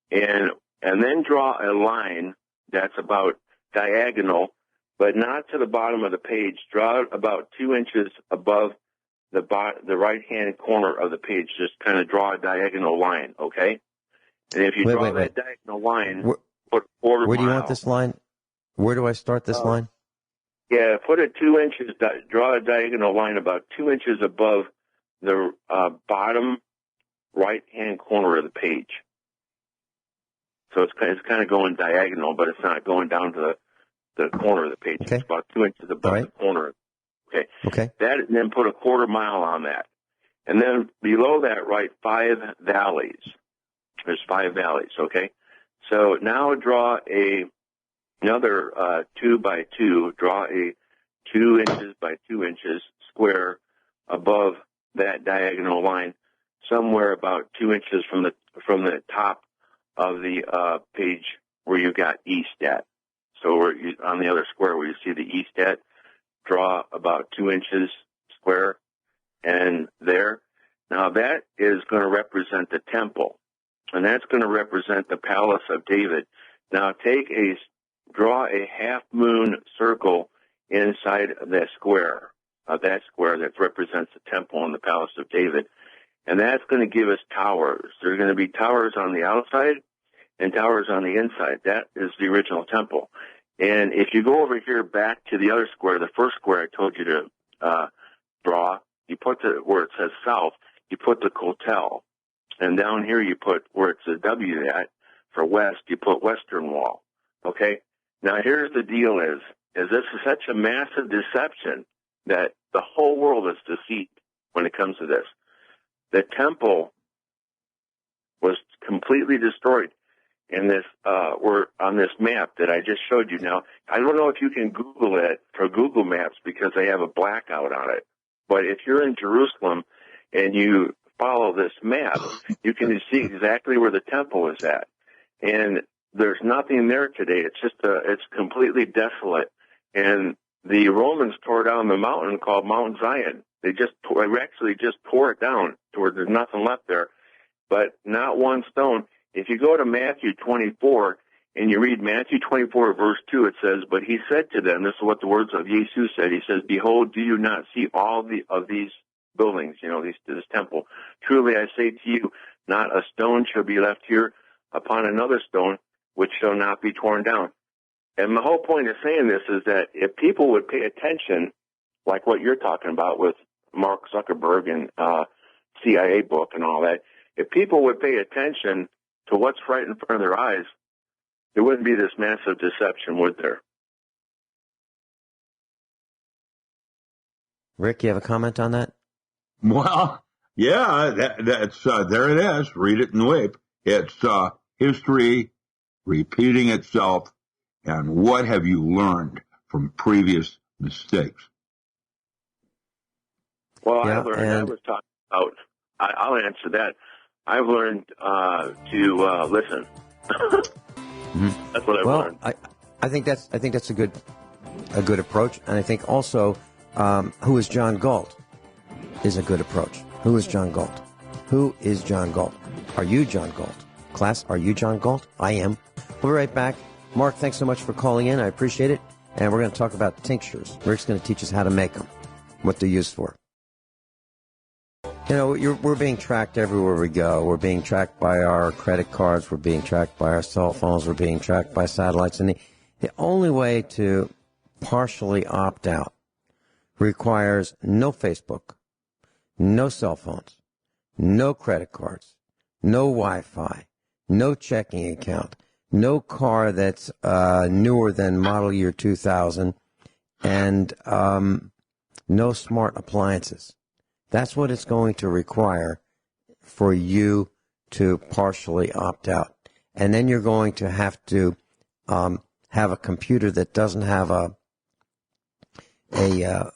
And then draw a line that's about diagonal, but not to the bottom of the page. Draw it about 2 inches above the right-hand corner of the page. Just kind of draw a diagonal line, okay? And if you draw that diagonal line, put quarter mile. Where do you want this line? Where do I start this line? Yeah, put it 2 inches, draw a diagonal line about 2 inches above the bottom right-hand corner of the page. So it's kind of going diagonal, but it's not going down to the corner of the page. Okay. It's about 2 inches above the corner. Okay. Okay. That, and then put a quarter mile on that. And then below that, write 5 valleys. There's 5 valleys, okay? So now draw another 2 by 2, draw a 2 inches by 2 inches square above that diagonal line, somewhere about 2 inches from the top of the page where you got east at. So on the other square where you see the east at, draw about 2 inches square, and there. Now that is going to represent the temple, and that's going to represent the palace of David. Now draw a half moon circle inside of that square that represents the temple and the palace of David. And that's going to give us towers. There are going to be towers on the outside and towers on the inside. That is the original temple. And if you go over here back to the other square, the first square I told you to draw, you put where it says south, you put the Kotel. And down here you put where it's a W at for west, you put western wall. Okay? Now here's the deal is this is such a massive deception that the whole world is deceived when it comes to this. The temple was completely destroyed in this, on this map that I just showed you. Now, I don't know if you can Google it for Google Maps because they have a blackout on it. But if you're in Jerusalem and you follow this map, you can see exactly where the temple is at. And there's nothing there today. It's just it's completely desolate. And the Romans tore down the mountain called Mount Zion. They actually just tore it down to where there's nothing left there, but not one stone. If you go to Matthew 24 and you read Matthew 24 verse 2, it says, "But he said to them," this is what the words of Jesus said. He says, "Behold, do you not see all of these buildings? This temple. Truly I say to you, not a stone shall be left here upon another stone, which shall not be torn down." And the whole point of saying this is that if people would pay attention, like what you're talking about with Mark Zuckerberg and CIA book and all that, if people would pay attention to what's right in front of their eyes, there wouldn't be this massive deception, would there? Rick, you have a comment on that? Well, yeah, that's there it is. Read it and weep. It's history repeating itself, and what have you learned from previous mistakes? Well, I learned, I was talking about, I'll answer that. I've learned to listen. That's what I've learned. I think that's a good approach, and I think also who is John Galt is a good approach. Who is John Galt? Who is John Galt? Are you John Galt? Class, are you John Galt? I am. We'll be right back. Mark, thanks so much for calling in. I appreciate it. And we're going to talk about tinctures. Rick's going to teach us how to make them, what they're used for. We're being tracked everywhere we go. We're being tracked by our credit cards. We're being tracked by our cell phones. We're being tracked by satellites. And the only way to partially opt out requires no Facebook, no cell phones, no credit cards, no Wi-Fi, no checking account, no car that's newer than model year 2000, and no smart appliances. That's what it's going to require for you to partially opt out. And then you're going to have to have a computer that doesn't have a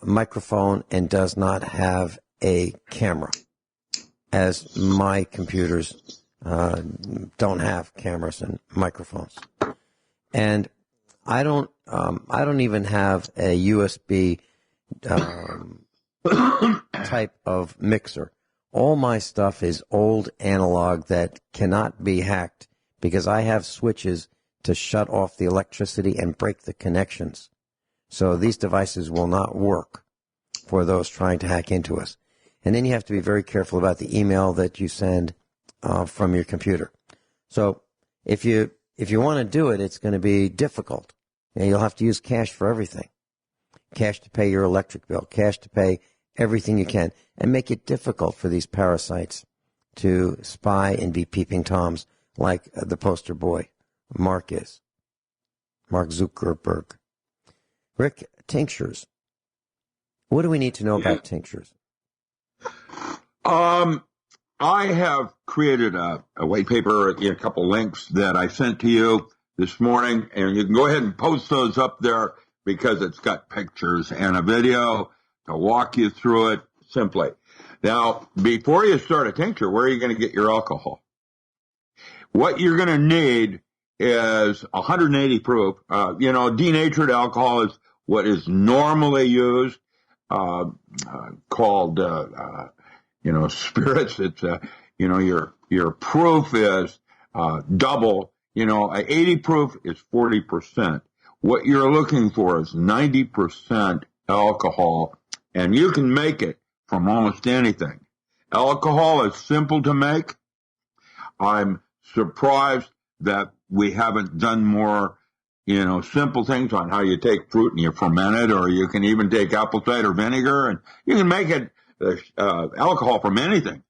microphone and does not have a camera, as my computers don't have cameras and microphones. And I don't even have a USB type of mixer. All my stuff is old analog that cannot be hacked because I have switches to shut off the electricity and break the connections. So these devices will not work for those trying to hack into us. And then you have to be very careful about the email that you send from your computer. So if you want to do it, it's going to be difficult. And you'll have to use cash for everything. cash to pay your electric bill, cash to pay everything you can, and make it difficult for these parasites to spy and be peeping toms like the poster boy Mark is. Mark Zuckerberg. Rick, tinctures. What do we need to know about tinctures? I have created a white paper, a couple links that I sent to you this morning, and you can go ahead and post those up there because it's got pictures and a video to walk you through it simply. Now, before you start a tincture, where are you going to get your alcohol? What you're going to need is 180 proof. Denatured alcohol is what is normally used, called, spirits. It's, your proof is, double, 80 proof is 40%. What you're looking for is 90% alcohol, and you can make it from almost anything. Alcohol is simple to make. I'm surprised that we haven't done more, simple things on how you take fruit and you ferment it, or you can even take apple cider vinegar and you can make it alcohol from anything.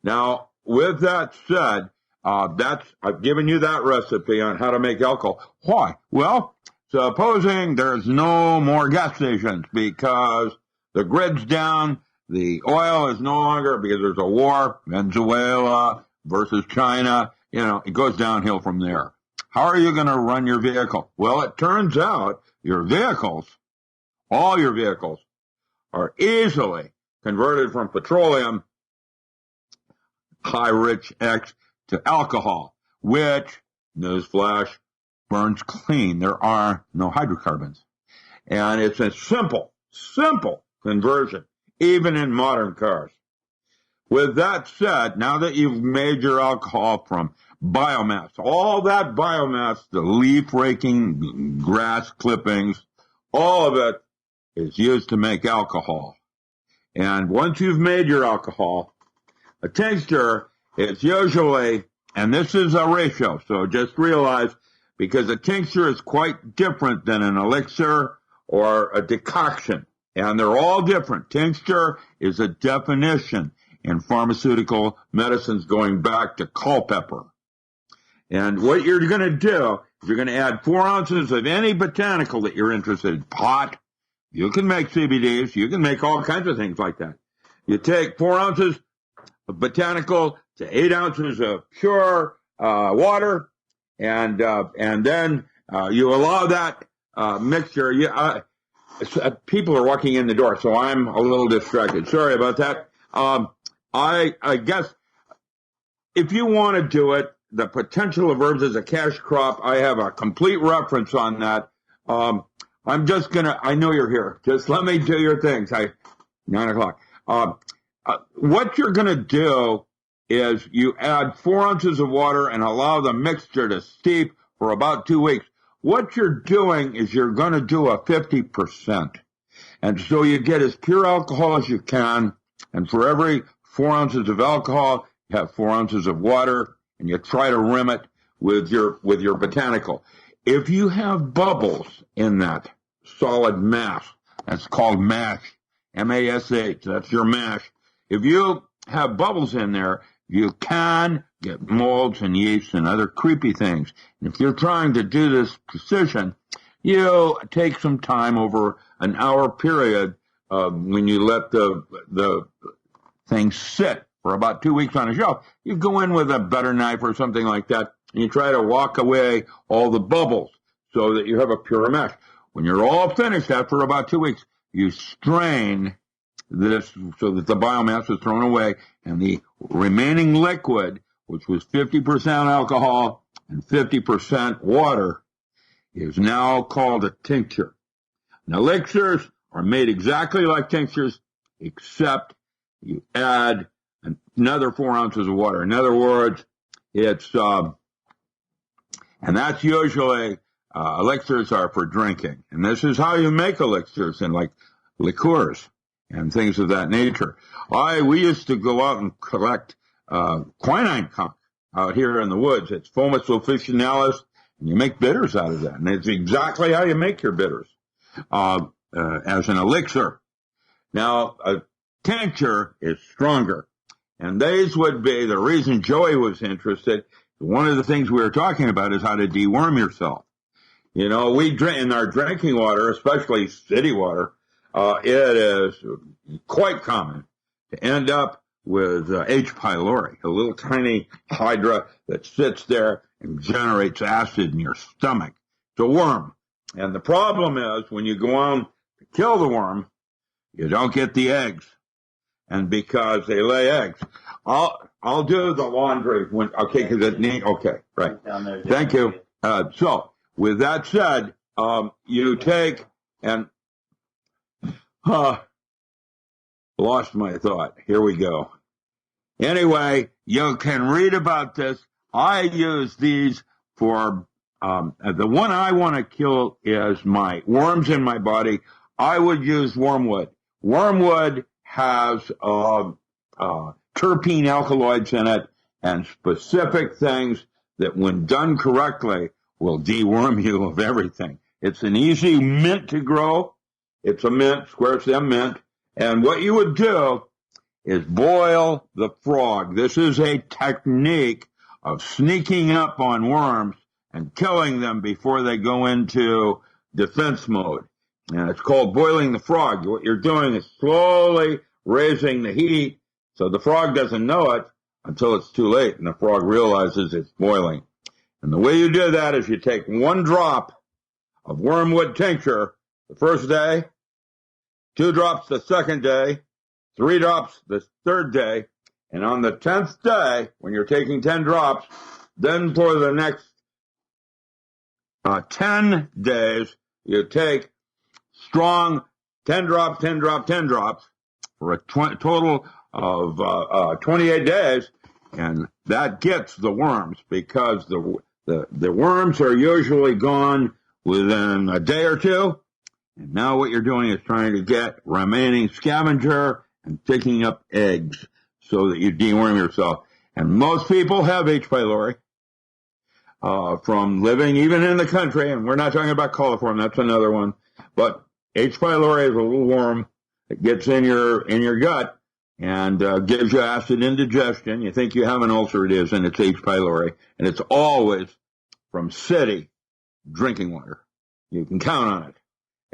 Now, with that said, I've given you that recipe on how to make alcohol. Why? Well, supposing there's no more gas stations because the grid's down, the oil is no longer, because there's a war, Venezuela versus China, it goes downhill from there. How are you going to run your vehicle? Well, it turns out all your vehicles, are easily converted from petroleum, high rich X, to alcohol, which, newsflash, burns clean. There are no hydrocarbons. And it's a simple conversion, even in modern cars. With that said, now that you've made your alcohol from biomass, all that biomass, the leaf raking, grass clippings, all of it is used to make alcohol. And once you've made your alcohol, a tincture is usually, and this is a ratio, so just realize, because a tincture is quite different than an elixir or a decoction, and they're all different. Tincture is a definition in pharmaceutical medicines going back to Culpeper. And what you're going to do is you're going to add 4 ounces of any botanical that you're interested in. Pot. You can make CBDs. You can make all kinds of things like that. You take 4 ounces of botanical to 8 ounces of pure water, and then you allow that mixture. People are walking in the door, so I'm a little distracted. Sorry about that. I guess if you want to do it, the potential of herbs as a cash crop, I have a complete reference on that. I'm just I know you're here. Just let me do your things. 9 o'clock. What you're going to do is you add 4 ounces of water and allow the mixture to steep for about 2 weeks. What you're doing is you're going to do a 50%. And so you get as pure alcohol as you can. And for every 4 ounces of alcohol, you have 4 ounces of water, and you try to rim it with your botanical. If you have bubbles in that solid mass, that's called mash, M-A-S-H, that's your mash. If you have bubbles in there, you can get molds and yeast and other creepy things. And if you're trying to do this precision, you take some time over an hour period when you let the thing sit for about 2 weeks on a shelf. You go in with a butter knife or something like that, and you try to walk away all the bubbles so that you have a pure mash. When you're all finished after about 2 weeks, you strain this so that the biomass is thrown away, and the remaining liquid, which was 50% alcohol and 50% water, is now called a tincture. Now, elixirs are made exactly like tinctures, except you add another 4 ounces of water. In other words, it's, and that's usually, elixirs are for drinking. And this is how you make elixirs in like liqueurs and things of that nature. We used to go out and collect, quinine conch out here in the woods. It's Fomus officinalis, and you make bitters out of that. And it's exactly how you make your bitters. as an elixir. Now, a tincture is stronger. And these would be the reason Joey was interested. One of the things we were talking about is how to deworm yourself. You know, we drink in our drinking water, especially city water, it is quite common to end up with H. pylori, a little tiny hydra that sits there and generates acid in your stomach. It's a worm. And the problem is when you go on to kill the worm, you don't get the eggs. And because they lay eggs, I'll do the laundry when, okay, because it need, okay, right. Thank you. So with that said, you take and, lost my thought. Here we go. Anyway, you can read about this. I use these for, the one I want to kill is my worms in my body. I would use wormwood. Wormwood has terpene alkaloids in it and specific things that when done correctly will deworm you of everything. It's an easy mint to grow. It's a mint, square stem mint. And what you would do is boil the frog. This is a technique of sneaking up on worms and killing them before they go into defense mode. And it's called boiling the frog. What you're doing is slowly raising the heat so the frog doesn't know it until it's too late and the frog realizes it's boiling. And the way you do that is you take 1 drop of wormwood tincture the first day, 2 drops the second day, 3 drops the third day, and on the 10th day, when you're taking 10 drops, then for the next 10 days, you take strong 10 drops, 10 drops, 10 drops for a total of 28 days, and that gets the worms because the worms are usually gone within a day or two. And now what you're doing is trying to get remaining scavenger and picking up eggs so that you deworm yourself. And most people have H. pylori from living even in the country, and we're not talking about coliform, that's another one. But H. pylori is a little worm that gets in your gut and gives you acid indigestion. You think you have an ulcer, it is, and it's H. pylori. And it's always from city drinking water. You can count on it.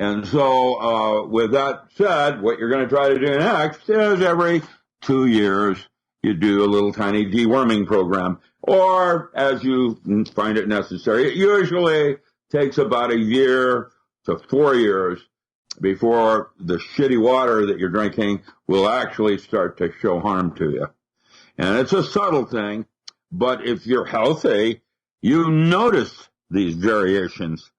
And so with that said, what you're going to try to do next is every 2 years you do a little tiny deworming program, or as you find it necessary. It usually takes about 1 year to 4 years before the shitty water that you're drinking will actually start to show harm to you. And it's a subtle thing, but if you're healthy, you notice these variations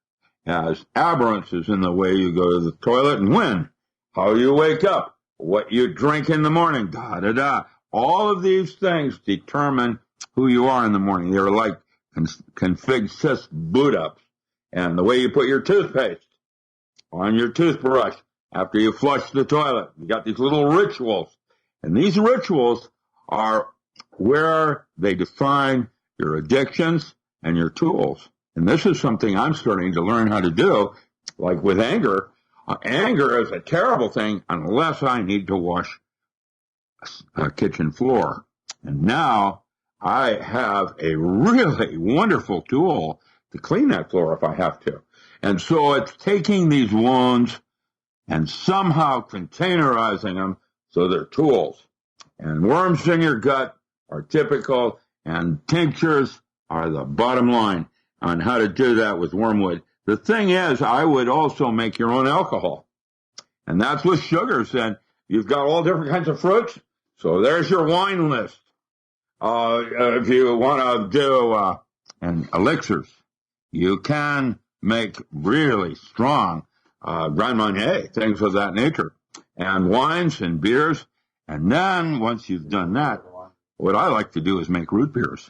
as aberrances in the way you go to the toilet and when, how you wake up, what you drink in the morning, da-da-da. All of these things determine who you are in the morning. They're like config sys boot ups. And the way you put your toothpaste on your toothbrush after you flush the toilet. You got these little rituals. And these rituals are where they define your addictions and your tools. And this is something I'm starting to learn how to do, like with anger. Anger is a terrible thing unless I need to wash a kitchen floor. And now I have a really wonderful tool to clean that floor if I have to. And so it's taking these wounds and somehow containerizing them so they're tools. And worms in your gut are typical, and tinctures are the bottom line on how to do that with wormwood. The thing is, I would also make your own alcohol. And that's with sugars. And you've got all different kinds of fruits. So there's your wine list. If you want to do and elixirs, you can make really strong Grand Marnier, things of that nature, and wines and beers. And then once you've done that, what I like to do is make root beers.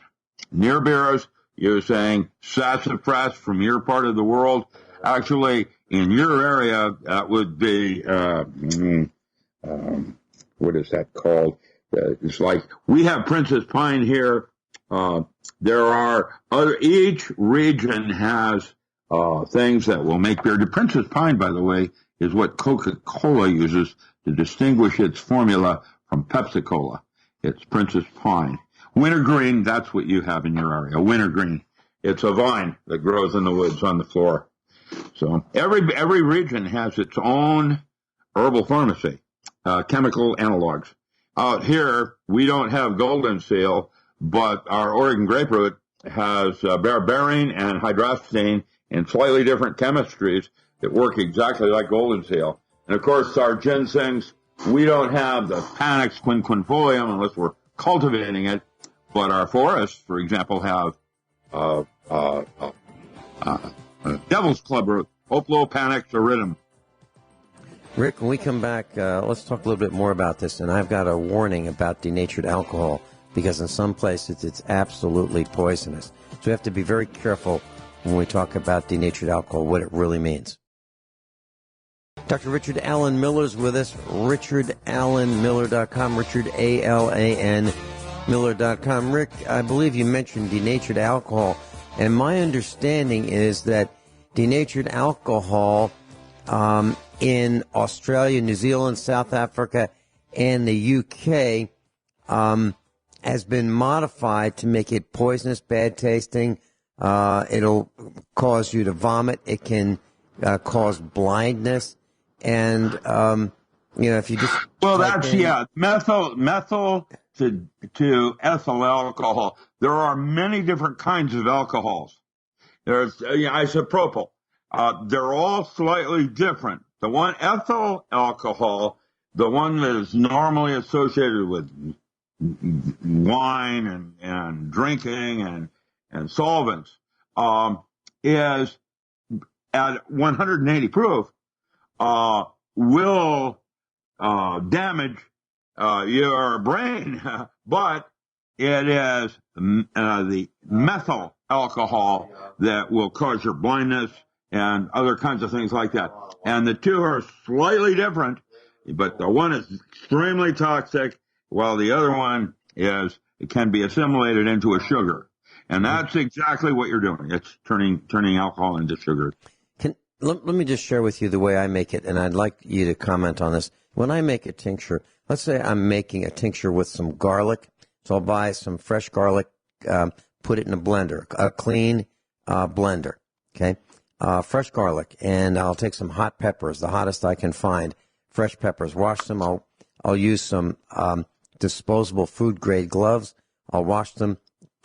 Near beers, you're saying sassafras from your part of the world. Actually, in your area, that would be, what is that called? It's like, we have Princess Pine here. There are each region has things that will make beer. The Princess Pine, by the way, is what Coca-Cola uses to distinguish its formula from Pepsi-Cola. It's Princess Pine. Wintergreen, that's what you have in your area, wintergreen. It's a vine that grows in the woods on the floor. So every region has its own herbal pharmacy, chemical analogs. Out here, we don't have golden seal, but our Oregon grapefruit has berberine and hydrasine in slightly different chemistries that work exactly like golden seal. And of course, our ginsengs, we don't have the Panax quinquefolium unless we're cultivating it, but our forests, for example, have devil's club root, Oplopanax aridum. Rick, when we come back, let's talk a little bit more about this. And I've got a warning about denatured alcohol, because in some places it's absolutely poisonous. So we have to be very careful when we talk about denatured alcohol, what it really means. Dr. Richard Alan Miller's with us, richardallanmiller.com, Richard, A-L-A-N, Miller.com. Rick, I believe you mentioned denatured alcohol, and my understanding is that denatured alcohol in Australia, New Zealand, South Africa, and the UK has been modified to make it poisonous, bad tasting. It'll cause you to vomit. It can cause blindness. And, if you just... Well, that's, methyl to ethyl alcohol. There are many different kinds of alcohols. There's isopropyl. They're all slightly different. The one ethyl alcohol, the one that is normally associated with wine and drinking and solvents, is at 180 proof, will damage your brain, but it is the methyl alcohol that will cause your blindness and other kinds of things like that. And the two are slightly different, but the one is extremely toxic, while the other one it can be assimilated into a sugar. And that's exactly what you're doing. It's turning alcohol into sugar. Let me just share with you the way I make it, and I'd like you to comment on this. When I make a tincture, let's say I'm making a tincture with some garlic, so I'll buy some fresh garlic, put it in a blender, a clean blender, okay? Fresh garlic, and I'll take some hot peppers, the hottest I can find, fresh peppers, wash them. I'll use some disposable food-grade gloves. I'll wash them,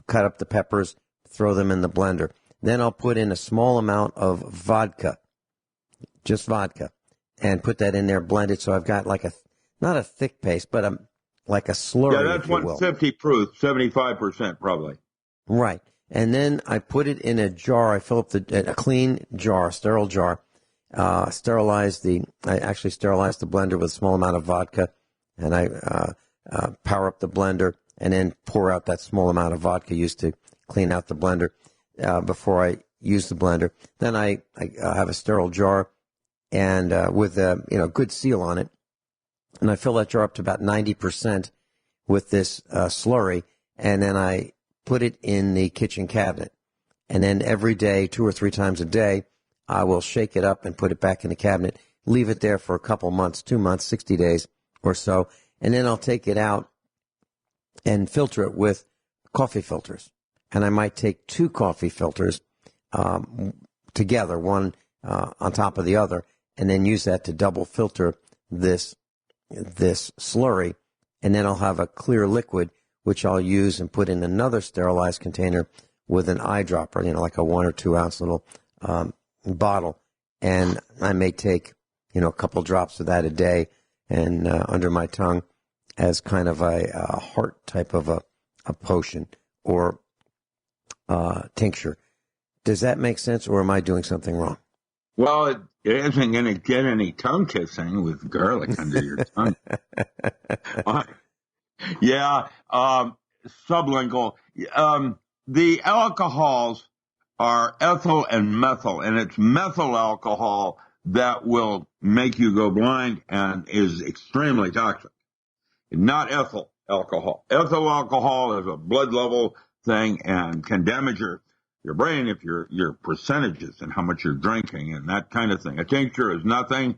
cut up the peppers, throw them in the blender. Then I'll put in a small amount of vodka, just vodka, and put that in there, blend it, so I've got like not a thick paste, but like a slurry. Yeah, that's 150 proof, 75% probably. Right. And then I put it in a jar. I fill up a clean jar, sterile jar. I actually sterilize the blender with a small amount of vodka, and I power up the blender and then pour out that small amount of vodka used to clean out the blender before I use the blender. Then I have a sterile jar and with a good seal on it, and I fill that jar up to about 90% with this slurry, and then I put it in the kitchen cabinet. And then every day, 2 or 3 times a day, I will shake it up and put it back in the cabinet, leave it there for a couple months, 2 months, 60 days or so, and then I'll take it out and filter it with coffee filters. And I might take 2 coffee filters together, one on top of the other, and then use that to double filter this slurry. And then I'll have a clear liquid, which I'll use and put in another sterilized container with an eyedropper, like a 1 or 2 ounce little bottle. And I may take, a couple drops of that a day and under my tongue as kind of a heart type of a potion or tincture. Does that make sense, or am I doing something wrong? Well, it isn't going to get any tongue kissing with garlic under your tongue. Yeah, sublingual. The alcohols are ethyl and methyl, and it's methyl alcohol that will make you go blind and is extremely toxic. Not ethyl alcohol. Ethyl alcohol is a blood level thing and can damage your brain if your percentages and how much you're drinking and that kind of thing. A tincture is nothing.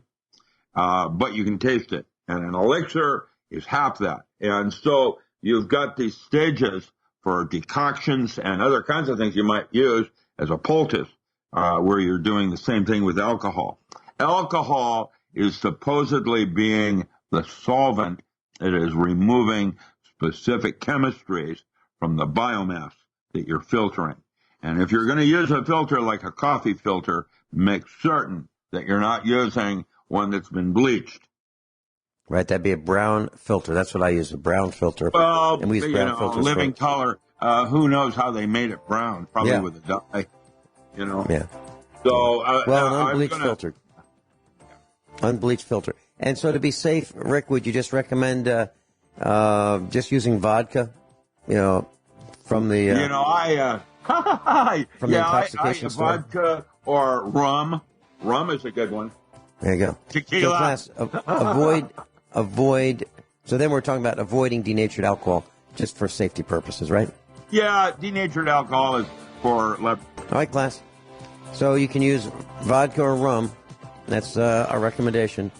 but you can taste it. And an elixir is half that. And so you've got these stages for decoctions and other kinds of things you might use as a poultice, where you're doing the same thing with alcohol. Alcohol is supposedly being the solvent that is removing specific chemistries from the biomass that you're filtering. And if you're going to use a filter like a coffee filter, make certain that you're not using one that's been bleached. Right, that'd be a brown filter. That's what I use, a brown filter. Well, and we use brown filters living color. Who knows how they made it brown? Probably with a dye. Yeah. So, an unbleached filter. Unbleached filter. And so to be safe, Rick, would you just recommend just using vodka? From the from the intoxication store. Vodka or rum. Rum is a good one. There you go. Tequila. So class, avoid. So then we're talking about avoiding denatured alcohol just for safety purposes, right? Yeah, denatured alcohol is for left. All right, class. So you can use vodka or rum. That's our recommendation.